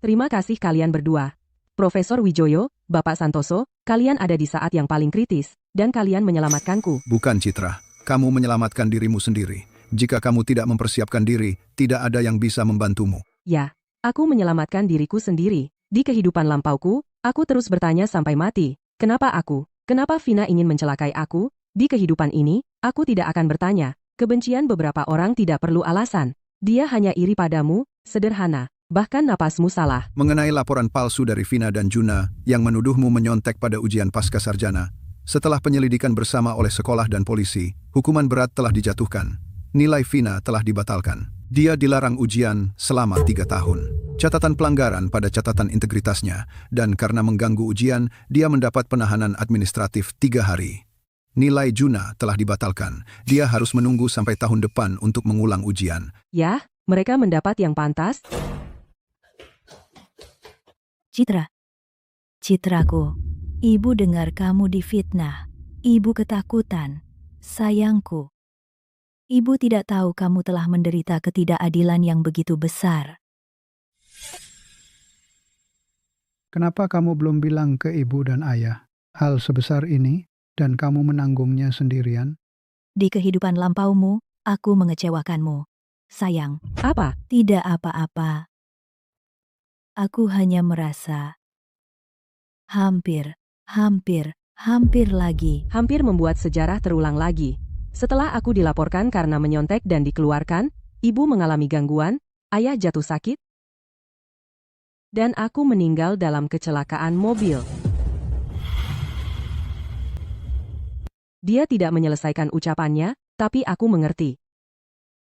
Terima kasih kalian berdua. Profesor Wijoyo, Bapak Santoso, kalian ada di saat yang paling kritis, dan kalian menyelamatkanku. Bukan Citra, kamu menyelamatkan dirimu sendiri. Jika kamu tidak mempersiapkan diri, tidak ada yang bisa membantumu. Ya, aku menyelamatkan diriku sendiri. Di kehidupan lampauku, aku terus bertanya sampai mati. Kenapa aku? Kenapa Vina ingin mencelakai aku? Di kehidupan ini, aku tidak akan bertanya. Kebencian beberapa orang tidak perlu alasan. Dia hanya iri padamu, sederhana. Bahkan napasmu salah. Mengenai laporan palsu dari Vina dan Juna yang menuduhmu menyontek pada ujian pasca sarjana, setelah penyelidikan bersama oleh sekolah dan polisi, hukuman berat telah dijatuhkan. Nilai Vina telah dibatalkan. Dia dilarang ujian selama 3 tahun. catatan pelanggaran pada catatan integritasnya, dan karena mengganggu ujian, dia mendapat penahanan administratif 3 hari. Nilai Juna telah dibatalkan. Dia harus menunggu sampai tahun depan untuk mengulang ujian. Ya, mereka mendapat yang pantas. Citra. Citraku, ibu dengar kamu difitnah. Ibu ketakutan. Sayangku. Ibu tidak tahu kamu telah menderita ketidakadilan yang begitu besar. Kenapa kamu belum bilang ke ibu dan ayah hal sebesar ini dan kamu menanggungnya sendirian? Di kehidupan lampaumu, aku mengecewakanmu. Sayang. Apa? Tidak apa-apa. Aku hanya merasa hampir lagi. Hampir membuat sejarah terulang lagi. Setelah aku dilaporkan karena menyontek dan dikeluarkan, ibu mengalami gangguan, ayah jatuh sakit, dan aku meninggal dalam kecelakaan mobil. Dia tidak menyelesaikan ucapannya, tapi aku mengerti.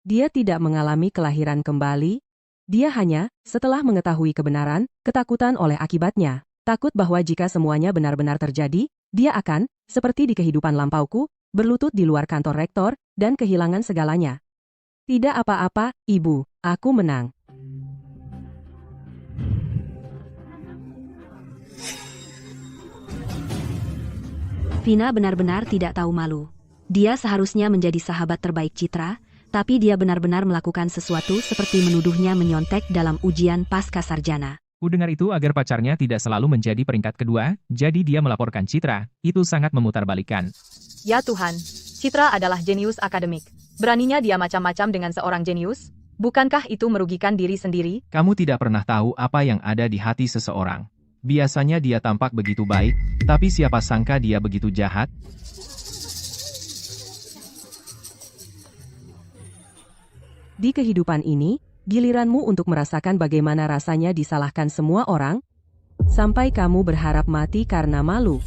Dia tidak mengalami kelahiran kembali. Dia hanya, setelah mengetahui kebenaran, ketakutan oleh akibatnya. Takut bahwa jika semuanya benar-benar terjadi, dia akan, seperti di kehidupan lampauku, berlutut di luar kantor rektor, dan kehilangan segalanya. Tidak apa-apa, ibu, aku menang. Vina benar-benar tidak tahu malu. Dia seharusnya menjadi sahabat terbaik Citra, tapi dia benar-benar melakukan sesuatu seperti menuduhnya menyontek dalam ujian pasca sarjana. Ku dengar itu agar pacarnya tidak selalu menjadi peringkat kedua, jadi dia melaporkan Citra. Itu sangat memutarbalikkan. Ya Tuhan, Citra adalah jenius akademik. Beraninya dia macam-macam dengan seorang jenius? Bukankah itu merugikan diri sendiri? Kamu tidak pernah tahu apa yang ada di hati seseorang. Biasanya dia tampak begitu baik, tapi siapa sangka dia begitu jahat? Di kehidupan ini, giliranmu untuk merasakan bagaimana rasanya disalahkan semua orang, sampai kamu berharap mati karena malu.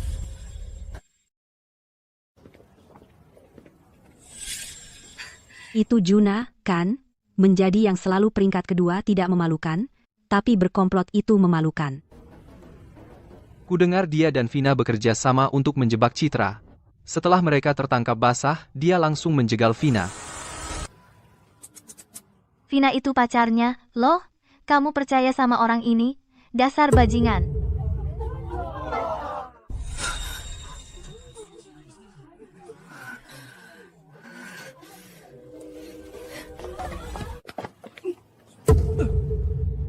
Itu Juna, kan? Menjadi yang selalu peringkat kedua tidak memalukan, tapi berkomplot itu memalukan. Kudengar dia dan Vina bekerja sama untuk menjebak Citra. Setelah mereka tertangkap basah, dia langsung menjegal Vina. Vina itu pacarnya, loh? Kamu percaya sama orang ini? Dasar bajingan.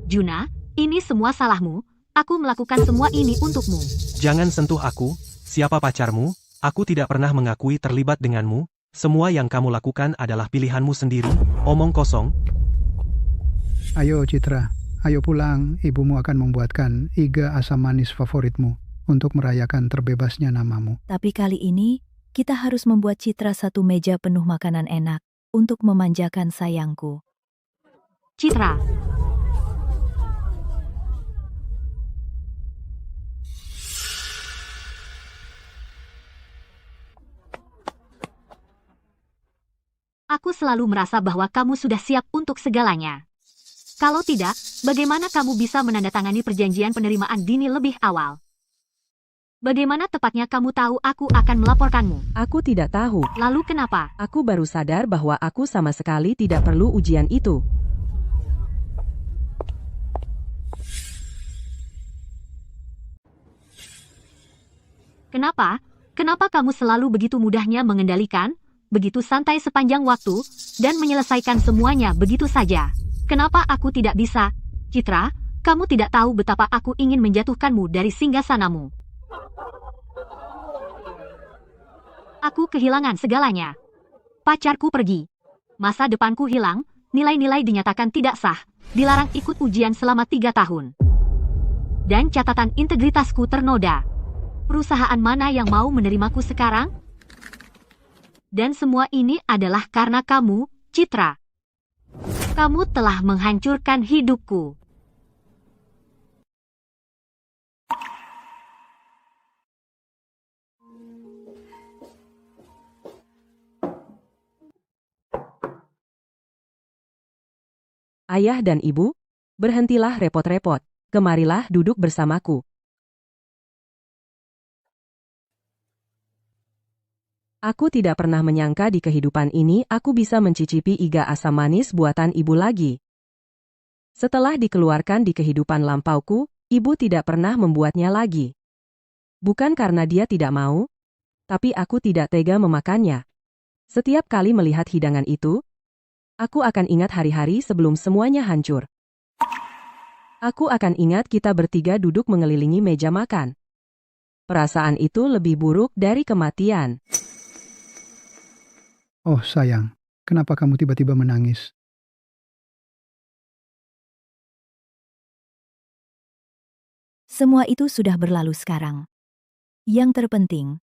Juna, ini semua salahmu. Aku melakukan semua ini untukmu. Jangan sentuh aku, siapa pacarmu? Aku tidak pernah mengakui terlibat denganmu. Semua yang kamu lakukan adalah pilihanmu sendiri. Omong kosong. Ayo Citra, ayo pulang. Ibumu akan membuatkan iga asam manis favoritmu untuk merayakan terbebasnya namamu. Tapi kali ini, kita harus membuat Citra satu meja penuh makanan enak untuk memanjakan sayangku. Citra. Aku selalu merasa bahwa kamu sudah siap untuk segalanya. Kalau tidak, bagaimana kamu bisa menandatangani perjanjian penerimaan dini lebih awal? Bagaimana tepatnya kamu tahu aku akan melaporkanmu? Aku tidak tahu. Lalu kenapa? Aku baru sadar bahwa aku sama sekali tidak perlu ujian itu. Kenapa? Kenapa kamu selalu begitu mudahnya mengendalikan? Begitu santai sepanjang waktu, dan menyelesaikan semuanya begitu saja. Kenapa aku tidak bisa? Citra, kamu tidak tahu betapa aku ingin menjatuhkanmu dari singgasanamu. Aku kehilangan segalanya. Pacarku pergi. Masa depanku hilang, nilai-nilai dinyatakan tidak sah, dilarang ikut ujian selama 3 tahun. Dan catatan integritasku ternoda. Perusahaan mana yang mau menerimaku sekarang? Dan semua ini adalah karena kamu, Citra. Kamu telah menghancurkan hidupku. Ayah dan ibu, Berhentilah repot-repot. Kemarilah duduk bersamaku. Aku tidak pernah menyangka di kehidupan ini aku bisa mencicipi iga asam manis buatan ibu lagi. Setelah dikeluarkan di kehidupan lampauku, ibu tidak pernah membuatnya lagi. Bukan karena dia tidak mau, tapi aku tidak tega memakannya. Setiap kali melihat hidangan itu, aku akan ingat hari-hari sebelum semuanya hancur. Aku akan ingat kita bertiga duduk mengelilingi meja makan. Perasaan itu lebih buruk dari kematian. Oh sayang, kenapa kamu tiba-tiba menangis? Semua itu sudah berlalu sekarang. Yang terpenting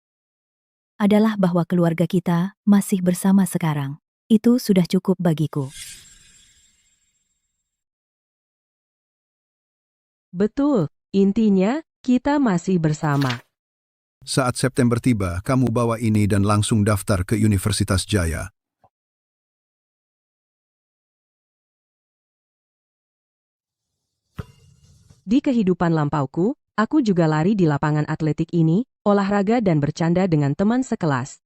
adalah bahwa keluarga kita masih bersama sekarang. Itu sudah cukup bagiku. Betul, intinya kita masih bersama. Saat September tiba, kamu bawa ini dan langsung daftar ke Universitas Jaya. Di kehidupan lampauku, aku juga lari di lapangan atletik ini, olahraga dan bercanda dengan teman sekelas.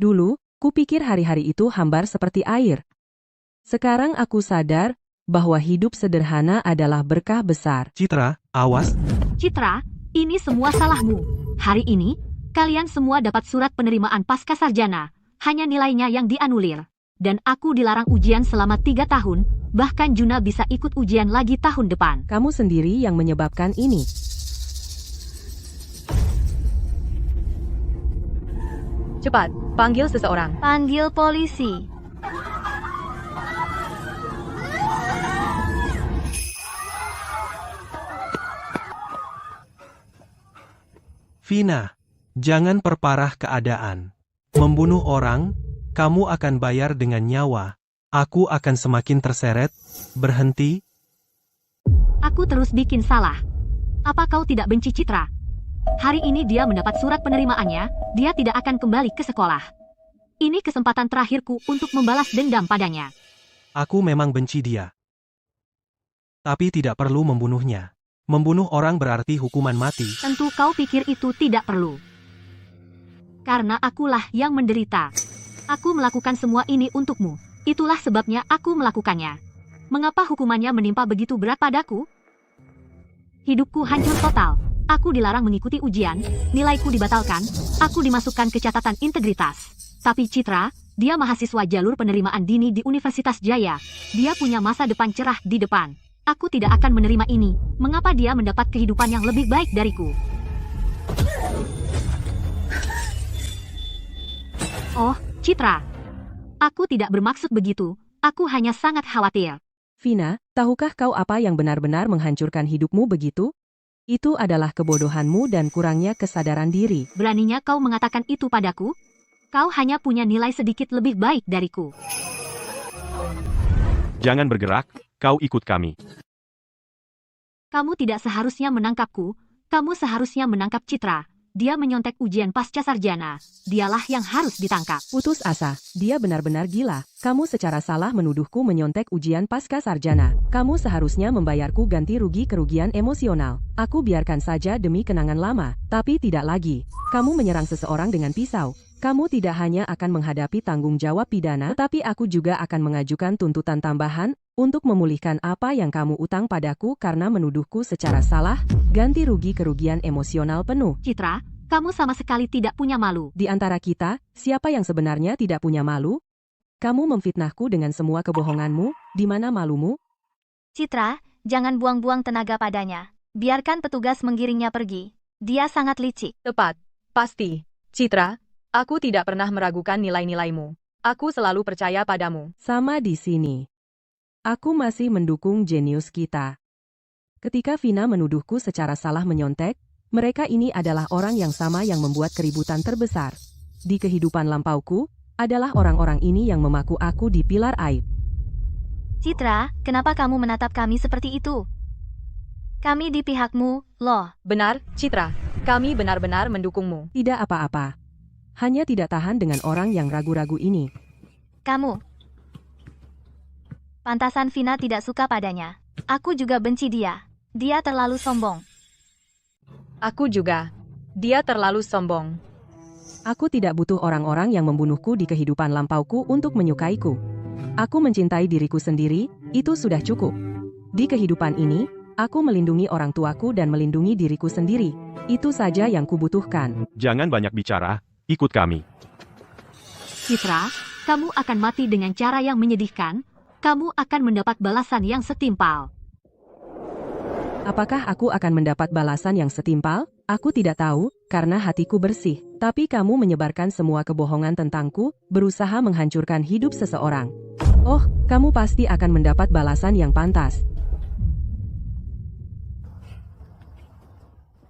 Dulu, kupikir hari-hari itu hambar seperti air. Sekarang aku sadar bahwa hidup sederhana adalah berkah besar. Citra, awas. Citra, ini semua salahmu. Hari ini, kalian semua dapat surat penerimaan pasca sarjana, hanya nilainya yang dianulir. Dan aku dilarang ujian selama 3 tahun, bahkan Juna bisa ikut ujian lagi tahun depan. Kamu sendiri yang menyebabkan ini. Cepat, panggil seseorang. Panggil polisi. Vina, jangan perparah keadaan. Membunuh orang, kamu akan bayar dengan nyawa. Aku akan semakin terseret. Berhenti. Aku terus bikin salah. Apa kau tidak benci Citra? Hari ini dia mendapat surat penerimaannya, dia tidak akan kembali ke sekolah. Ini kesempatan terakhirku untuk membalas dendam padanya. Aku memang benci dia. Tapi tidak perlu membunuhnya. Membunuh orang berarti hukuman mati. Tentu kau pikir itu tidak perlu. Karena akulah yang menderita. Aku melakukan semua ini untukmu. Itulah sebabnya aku melakukannya. Mengapa hukumannya menimpa begitu berat padaku? Hidupku hancur total. Aku dilarang mengikuti ujian, nilaiku dibatalkan, aku dimasukkan ke catatan integritas. Tapi Citra, dia mahasiswa jalur penerimaan dini di Universitas Jaya. Dia punya masa depan cerah di depan. Aku tidak akan menerima ini. Mengapa dia mendapat kehidupan yang lebih baik dariku? Oh, Citra. Aku tidak bermaksud begitu. Aku hanya sangat khawatir. Vina, tahukah kau apa yang benar-benar menghancurkan hidupmu begitu? Itu adalah kebodohanmu dan kurangnya kesadaran diri. Beraninya kau mengatakan itu padaku? Kau hanya punya nilai sedikit lebih baik dariku. Jangan bergerak, kau ikut kami. Kamu tidak seharusnya menangkapku, kamu seharusnya menangkap Citra. Dia menyontek ujian pasca sarjana. Dialah yang harus ditangkap. Putus asa, dia benar-benar gila. Kamu secara salah menuduhku menyontek ujian pasca sarjana. Kamu seharusnya membayarku ganti rugi kerugian emosional. Aku biarkan saja demi kenangan lama, tapi tidak lagi. Kamu menyerang seseorang dengan pisau. Kamu tidak hanya akan menghadapi tanggung jawab pidana, tapi aku juga akan mengajukan tuntutan tambahan untuk memulihkan apa yang kamu utang padaku karena menuduhku secara salah, ganti rugi kerugian emosional penuh. Citra, kamu sama sekali tidak punya malu. Di antara kita, siapa yang sebenarnya tidak punya malu? Kamu memfitnahku dengan semua kebohonganmu, di mana malumu? Citra, jangan buang-buang tenaga padanya. Biarkan petugas menggiringnya pergi. Dia sangat licik. Tepat. Pasti. Citra, aku tidak pernah meragukan nilai-nilaimu. Aku selalu percaya padamu. Sama di sini. Aku masih mendukung jenius kita. Ketika Vina menuduhku secara salah menyontek, mereka ini adalah orang yang sama yang membuat keributan terbesar. Di kehidupan lampauku, adalah orang-orang ini yang memaku aku di pilar aib. Citra, kenapa kamu menatap kami seperti itu? Kami di pihakmu, loh. Benar, Citra. Kami benar-benar mendukungmu. Tidak apa-apa. Hanya tidak tahan dengan orang yang ragu-ragu ini. Kamu. Pantasan Vina tidak suka padanya. Aku juga benci dia. Dia terlalu sombong. Aku juga. Dia terlalu sombong. Aku tidak butuh orang-orang yang membunuhku di kehidupan lampauku untuk menyukaiku. Aku mencintai diriku sendiri, itu sudah cukup. Di kehidupan ini, aku melindungi orang tuaku dan melindungi diriku sendiri. Itu saja yang kubutuhkan. Jangan banyak bicara, ikut kami. Citra, kamu akan mati dengan cara yang menyedihkan. Kamu akan mendapat balasan yang setimpal. Apakah aku akan mendapat balasan yang setimpal? Aku tidak tahu, karena hatiku bersih. Tapi kamu menyebarkan semua kebohongan tentangku, berusaha menghancurkan hidup seseorang. Oh, kamu pasti akan mendapat balasan yang pantas.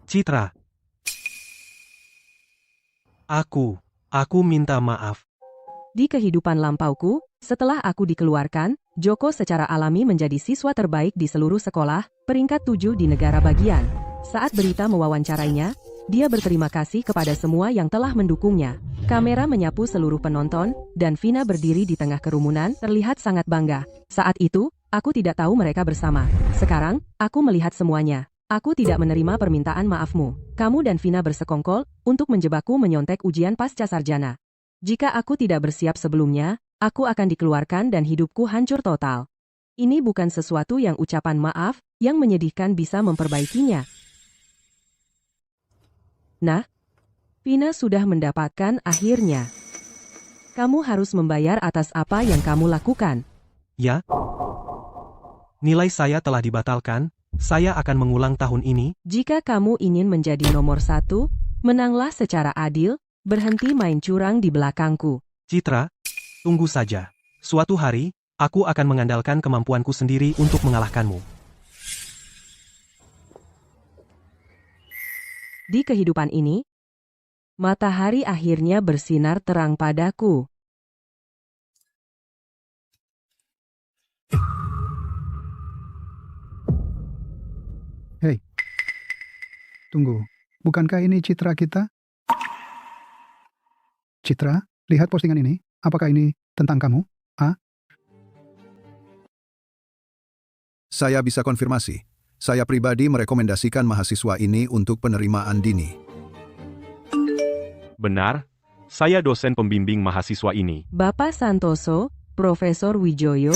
Citra. Aku minta maaf. Di kehidupan lampauku, setelah aku dikeluarkan, Joko secara alami menjadi siswa terbaik di seluruh sekolah, peringkat 7 di negara bagian. Saat berita mewawancarainya, dia berterima kasih kepada semua yang telah mendukungnya. Kamera menyapu seluruh penonton, dan Vina berdiri di tengah kerumunan, terlihat sangat bangga. Saat itu, aku tidak tahu mereka bersama. Sekarang, aku melihat semuanya. Aku tidak menerima permintaan maafmu. Kamu dan Vina bersekongkol untuk menjebakku menyontek ujian pasca sarjana. Jika aku tidak bersiap sebelumnya, aku akan dikeluarkan dan hidupku hancur total. Ini bukan sesuatu yang ucapan maaf yang menyedihkan bisa memperbaikinya. Nah, Vina sudah mendapatkan akhirnya. Kamu harus membayar atas apa yang kamu lakukan. Ya? Nilai saya telah dibatalkan. Saya akan mengulang tahun ini. Jika kamu ingin menjadi nomor 1, menanglah secara adil, berhenti main curang di belakangku. Citra, tunggu saja. Suatu hari, aku akan mengandalkan kemampuanku sendiri untuk mengalahkanmu. Di kehidupan ini, matahari akhirnya bersinar terang padaku. Hei, tunggu. Bukankah ini Citra kita? Citra, lihat postingan ini. Apakah ini tentang kamu? Saya bisa konfirmasi. Saya pribadi merekomendasikan mahasiswa ini untuk penerimaan dini. Benar, saya dosen pembimbing mahasiswa ini. Bapak Santoso, Profesor Wijoyo,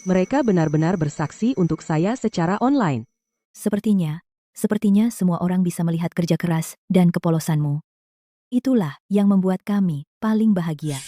mereka benar-benar bersaksi untuk saya secara online. Sepertinya semua orang bisa melihat kerja keras dan kepolosanmu. Itulah yang membuat kami paling bahagia.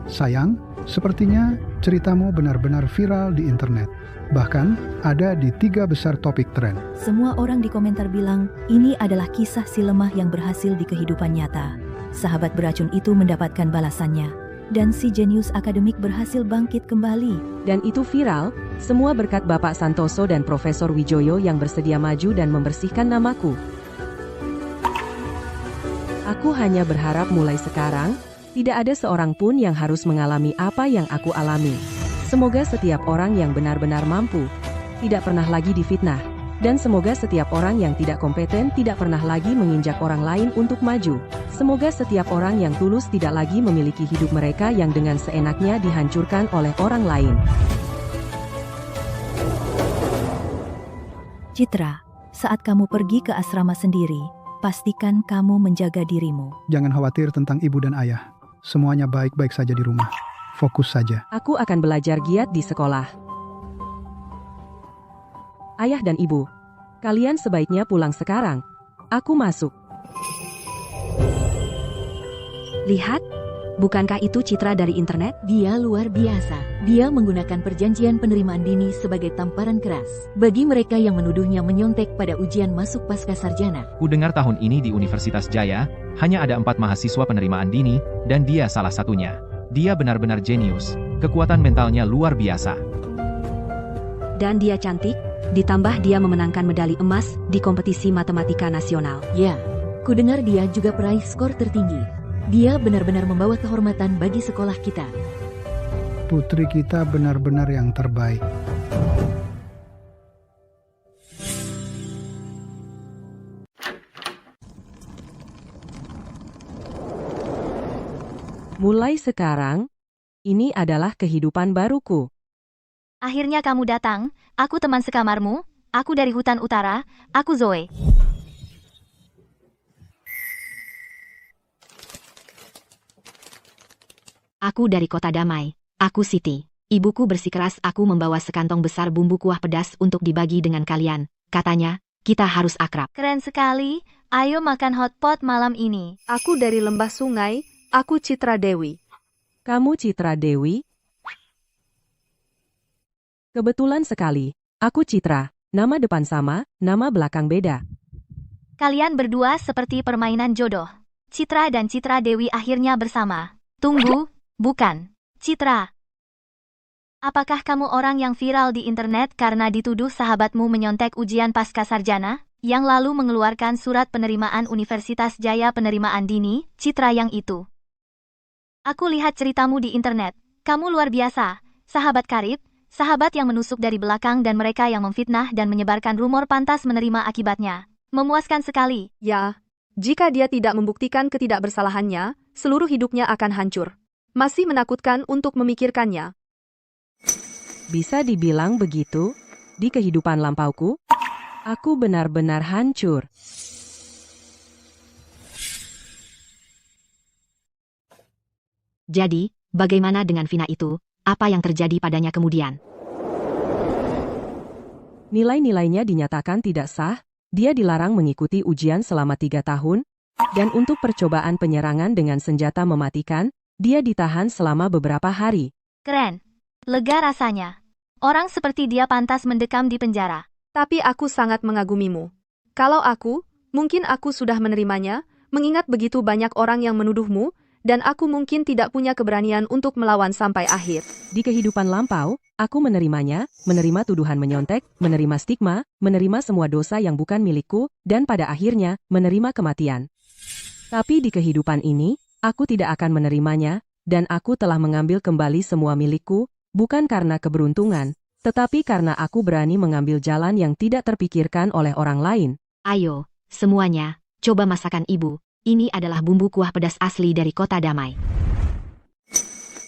Sayang, sepertinya ceritamu benar-benar viral di internet. Bahkan ada di 3 besar topik tren. Semua orang di komentar bilang, ini adalah kisah si lemah yang berhasil di kehidupan nyata. Sahabat beracun itu mendapatkan balasannya. Dan si jenius akademik berhasil bangkit kembali. Dan itu viral, semua berkat Bapak Santoso dan Profesor Wijoyo yang bersedia maju dan membersihkan namaku. Aku hanya berharap mulai sekarang, tidak ada seorang pun yang harus mengalami apa yang aku alami. Semoga setiap orang yang benar-benar mampu, tidak pernah lagi difitnah. Dan semoga setiap orang yang tidak kompeten tidak pernah lagi menginjak orang lain untuk maju. Semoga setiap orang yang tulus tidak lagi memiliki hidup mereka yang dengan seenaknya dihancurkan oleh orang lain. Citra, saat kamu pergi ke asrama sendiri, pastikan kamu menjaga dirimu. Jangan khawatir tentang ibu dan ayah. Semuanya baik-baik saja di rumah. Fokus saja. Aku akan belajar giat di sekolah. Ayah dan ibu, kalian sebaiknya pulang sekarang. Aku masuk. Lihat, bukankah itu Citra dari internet? Dia luar biasa. Dia menggunakan perjanjian penerimaan dini sebagai tamparan keras bagi mereka yang menuduhnya menyontek pada ujian masuk pasca sarjana. Ku dengar tahun ini di Universitas Jaya, hanya ada 4 mahasiswa penerimaan dini, dan dia salah satunya. Dia benar-benar jenius. Kekuatan mentalnya luar biasa. Dan dia cantik, ditambah dia memenangkan medali emas di kompetisi matematika nasional. Ya, ku dengar dia juga peraih skor tertinggi. Dia benar-benar membawa kehormatan bagi sekolah kita. Putri kita benar-benar yang terbaik. Mulai sekarang, ini adalah kehidupan baruku. Akhirnya kamu datang, aku teman sekamarmu, aku dari hutan utara, aku Zoe. Aku dari kota damai. Aku Siti. Ibuku bersikeras aku membawa sekantong besar bumbu kuah pedas untuk dibagi dengan kalian. Katanya, kita harus akrab. Keren sekali, ayo makan hotpot malam ini. Aku dari lembah sungai, aku Citra Dewi. Kamu Citra Dewi? Kebetulan sekali. Aku Citra. Nama depan sama, nama belakang beda. Kalian berdua seperti permainan jodoh. Citra dan Citra Dewi akhirnya bersama. Tunggu, bukan. Citra. Apakah kamu orang yang viral di internet karena dituduh sahabatmu menyontek ujian pasca sarjana, yang lalu mengeluarkan surat penerimaan Universitas Jaya penerimaan dini, Citra yang itu? Aku lihat ceritamu di internet. Kamu luar biasa, sahabat karib, sahabat yang menusuk dari belakang dan mereka yang memfitnah dan menyebarkan rumor pantas menerima akibatnya. Memuaskan sekali. Ya, jika dia tidak membuktikan ketidakbersalahannya, seluruh hidupnya akan hancur. Masih menakutkan untuk memikirkannya. Bisa dibilang begitu? Di kehidupan lampauku, aku benar-benar hancur. Jadi, bagaimana dengan Vina itu? Apa yang terjadi padanya kemudian? Nilai-nilainya dinyatakan tidak sah, dia dilarang mengikuti ujian selama 3 tahun, dan untuk percobaan penyerangan dengan senjata mematikan, dia ditahan selama beberapa hari. Keren. Lega rasanya. Orang seperti dia pantas mendekam di penjara. Tapi aku sangat mengagumimu. Kalau aku, mungkin aku sudah menerimanya, mengingat begitu banyak orang yang menuduhmu, dan aku mungkin tidak punya keberanian untuk melawan sampai akhir. Di kehidupan lampau, aku menerimanya, menerima tuduhan menyontek, menerima stigma, menerima semua dosa yang bukan milikku, dan pada akhirnya, menerima kematian. Tapi di kehidupan ini, aku tidak akan menerimanya, dan aku telah mengambil kembali semua milikku, bukan karena keberuntungan, tetapi karena aku berani mengambil jalan yang tidak terpikirkan oleh orang lain. Ayo, semuanya, coba masakan ibu. Ini adalah bumbu kuah pedas asli dari kota damai.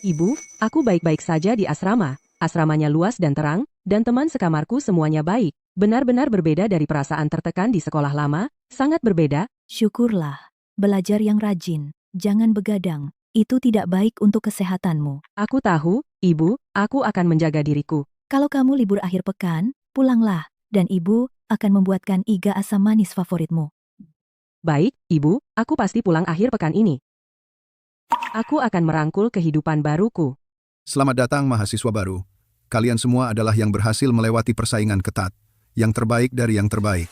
Ibu, aku baik-baik saja di asrama. Asramanya luas dan terang, dan teman sekamarku semuanya baik. Benar-benar berbeda dari perasaan tertekan di sekolah lama, sangat berbeda. Syukurlah. Belajar yang rajin. Jangan begadang. Itu tidak baik untuk kesehatanmu. Aku tahu, Ibu, aku akan menjaga diriku. Kalau kamu libur akhir pekan, pulanglah, dan ibu akan membuatkan iga asam manis favoritmu. Baik, Ibu, aku pasti pulang akhir pekan ini. Aku akan merangkul kehidupan baruku. Selamat datang mahasiswa baru. Kalian semua adalah yang berhasil melewati persaingan ketat. Yang terbaik dari yang terbaik.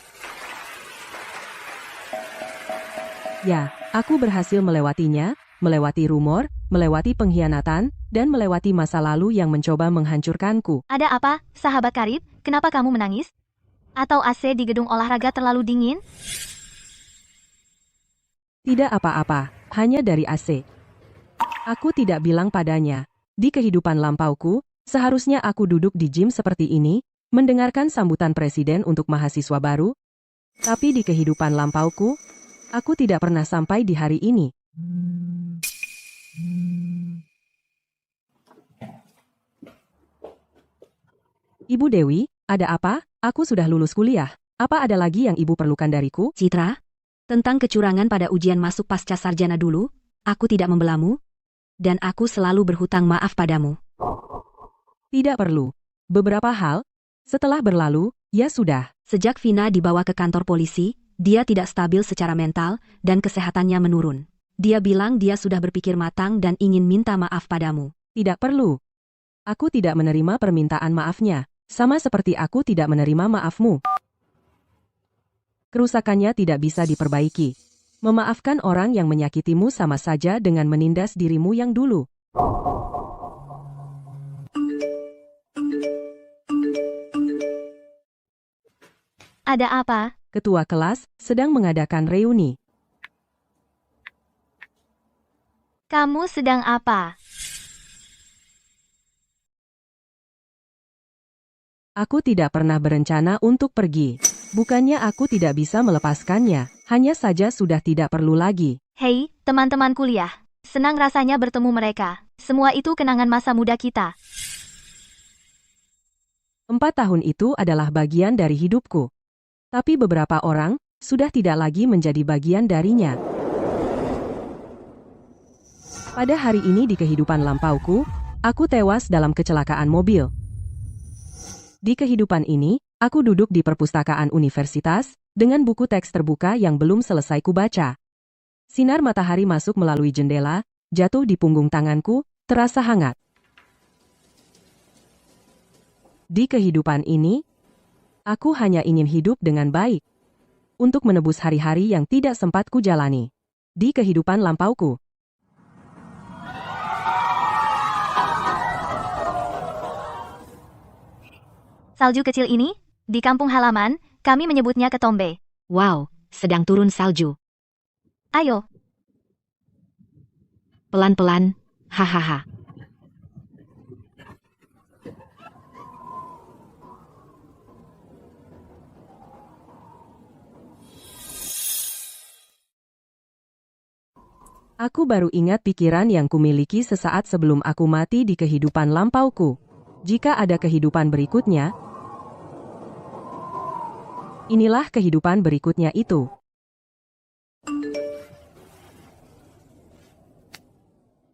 Ya, aku berhasil melewatinya, melewati rumor, melewati pengkhianatan, dan melewati masa lalu yang mencoba menghancurkanku. Ada apa, sahabat karib? Kenapa kamu menangis? Atau AC di gedung olahraga terlalu dingin? Tidak apa-apa, hanya dari AC. Aku tidak bilang padanya. Di kehidupan lampauku, seharusnya aku duduk di gym seperti ini, mendengarkan sambutan presiden untuk mahasiswa baru. Tapi di kehidupan lampauku, aku tidak pernah sampai di hari ini. Ibu Dewi, ada apa? Aku sudah lulus kuliah. Apa ada lagi yang ibu perlukan dariku? Citra, tentang kecurangan pada ujian masuk pasca sarjana dulu, aku tidak membelamu, dan aku selalu berhutang maaf padamu. Tidak perlu. Beberapa hal, setelah berlalu, ya sudah. Sejak Vina dibawa ke kantor polisi, dia tidak stabil secara mental, dan kesehatannya menurun. Dia bilang dia sudah berpikir matang dan ingin minta maaf padamu. Tidak perlu. Aku tidak menerima permintaan maafnya, sama seperti aku tidak menerima maafmu. Kerusakannya tidak bisa diperbaiki. Memaafkan orang yang menyakitimu sama saja dengan menindas dirimu yang dulu. Ada apa? Ketua kelas sedang mengadakan reuni. Kamu sedang apa? Aku tidak pernah berencana untuk pergi. Bukannya aku tidak bisa melepaskannya, hanya saja sudah tidak perlu lagi. Hei, teman-teman kuliah. Senang rasanya bertemu mereka. Semua itu kenangan masa muda kita. 4 tahun itu adalah bagian dari hidupku. Tapi beberapa orang sudah tidak lagi menjadi bagian darinya. Pada hari ini di kehidupan lampauku, aku tewas dalam kecelakaan mobil. Di kehidupan ini, aku duduk di perpustakaan universitas dengan buku teks terbuka yang belum selesai kubaca. Sinar matahari masuk melalui jendela, jatuh di punggung tanganku, terasa hangat. Di kehidupan ini, aku hanya ingin hidup dengan baik. Untuk menebus hari-hari yang tidak sempat kujalani. Di kehidupan lampauku. Salju kecil ini, di kampung halaman, kami menyebutnya ketombe. Wow, sedang turun salju. Ayo. Pelan-pelan, hahaha. Aku baru ingat pikiran yang kumiliki sesaat sebelum aku mati di kehidupan lampauku. Jika ada kehidupan berikutnya, inilah kehidupan berikutnya itu.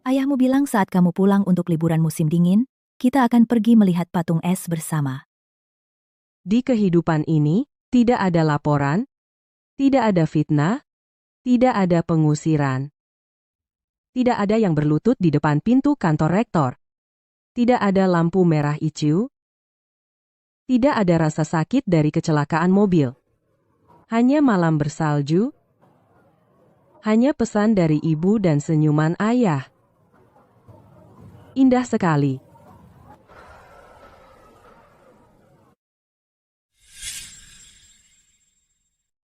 Ayahmu bilang saat kamu pulang untuk liburan musim dingin, kita akan pergi melihat patung es bersama. Di kehidupan ini, tidak ada laporan, tidak ada fitnah, tidak ada pengusiran. Tidak ada yang berlutut di depan pintu kantor rektor. Tidak ada lampu merah hijau. Tidak ada rasa sakit dari kecelakaan mobil. Hanya malam bersalju. Hanya pesan dari ibu dan senyuman ayah. Indah sekali.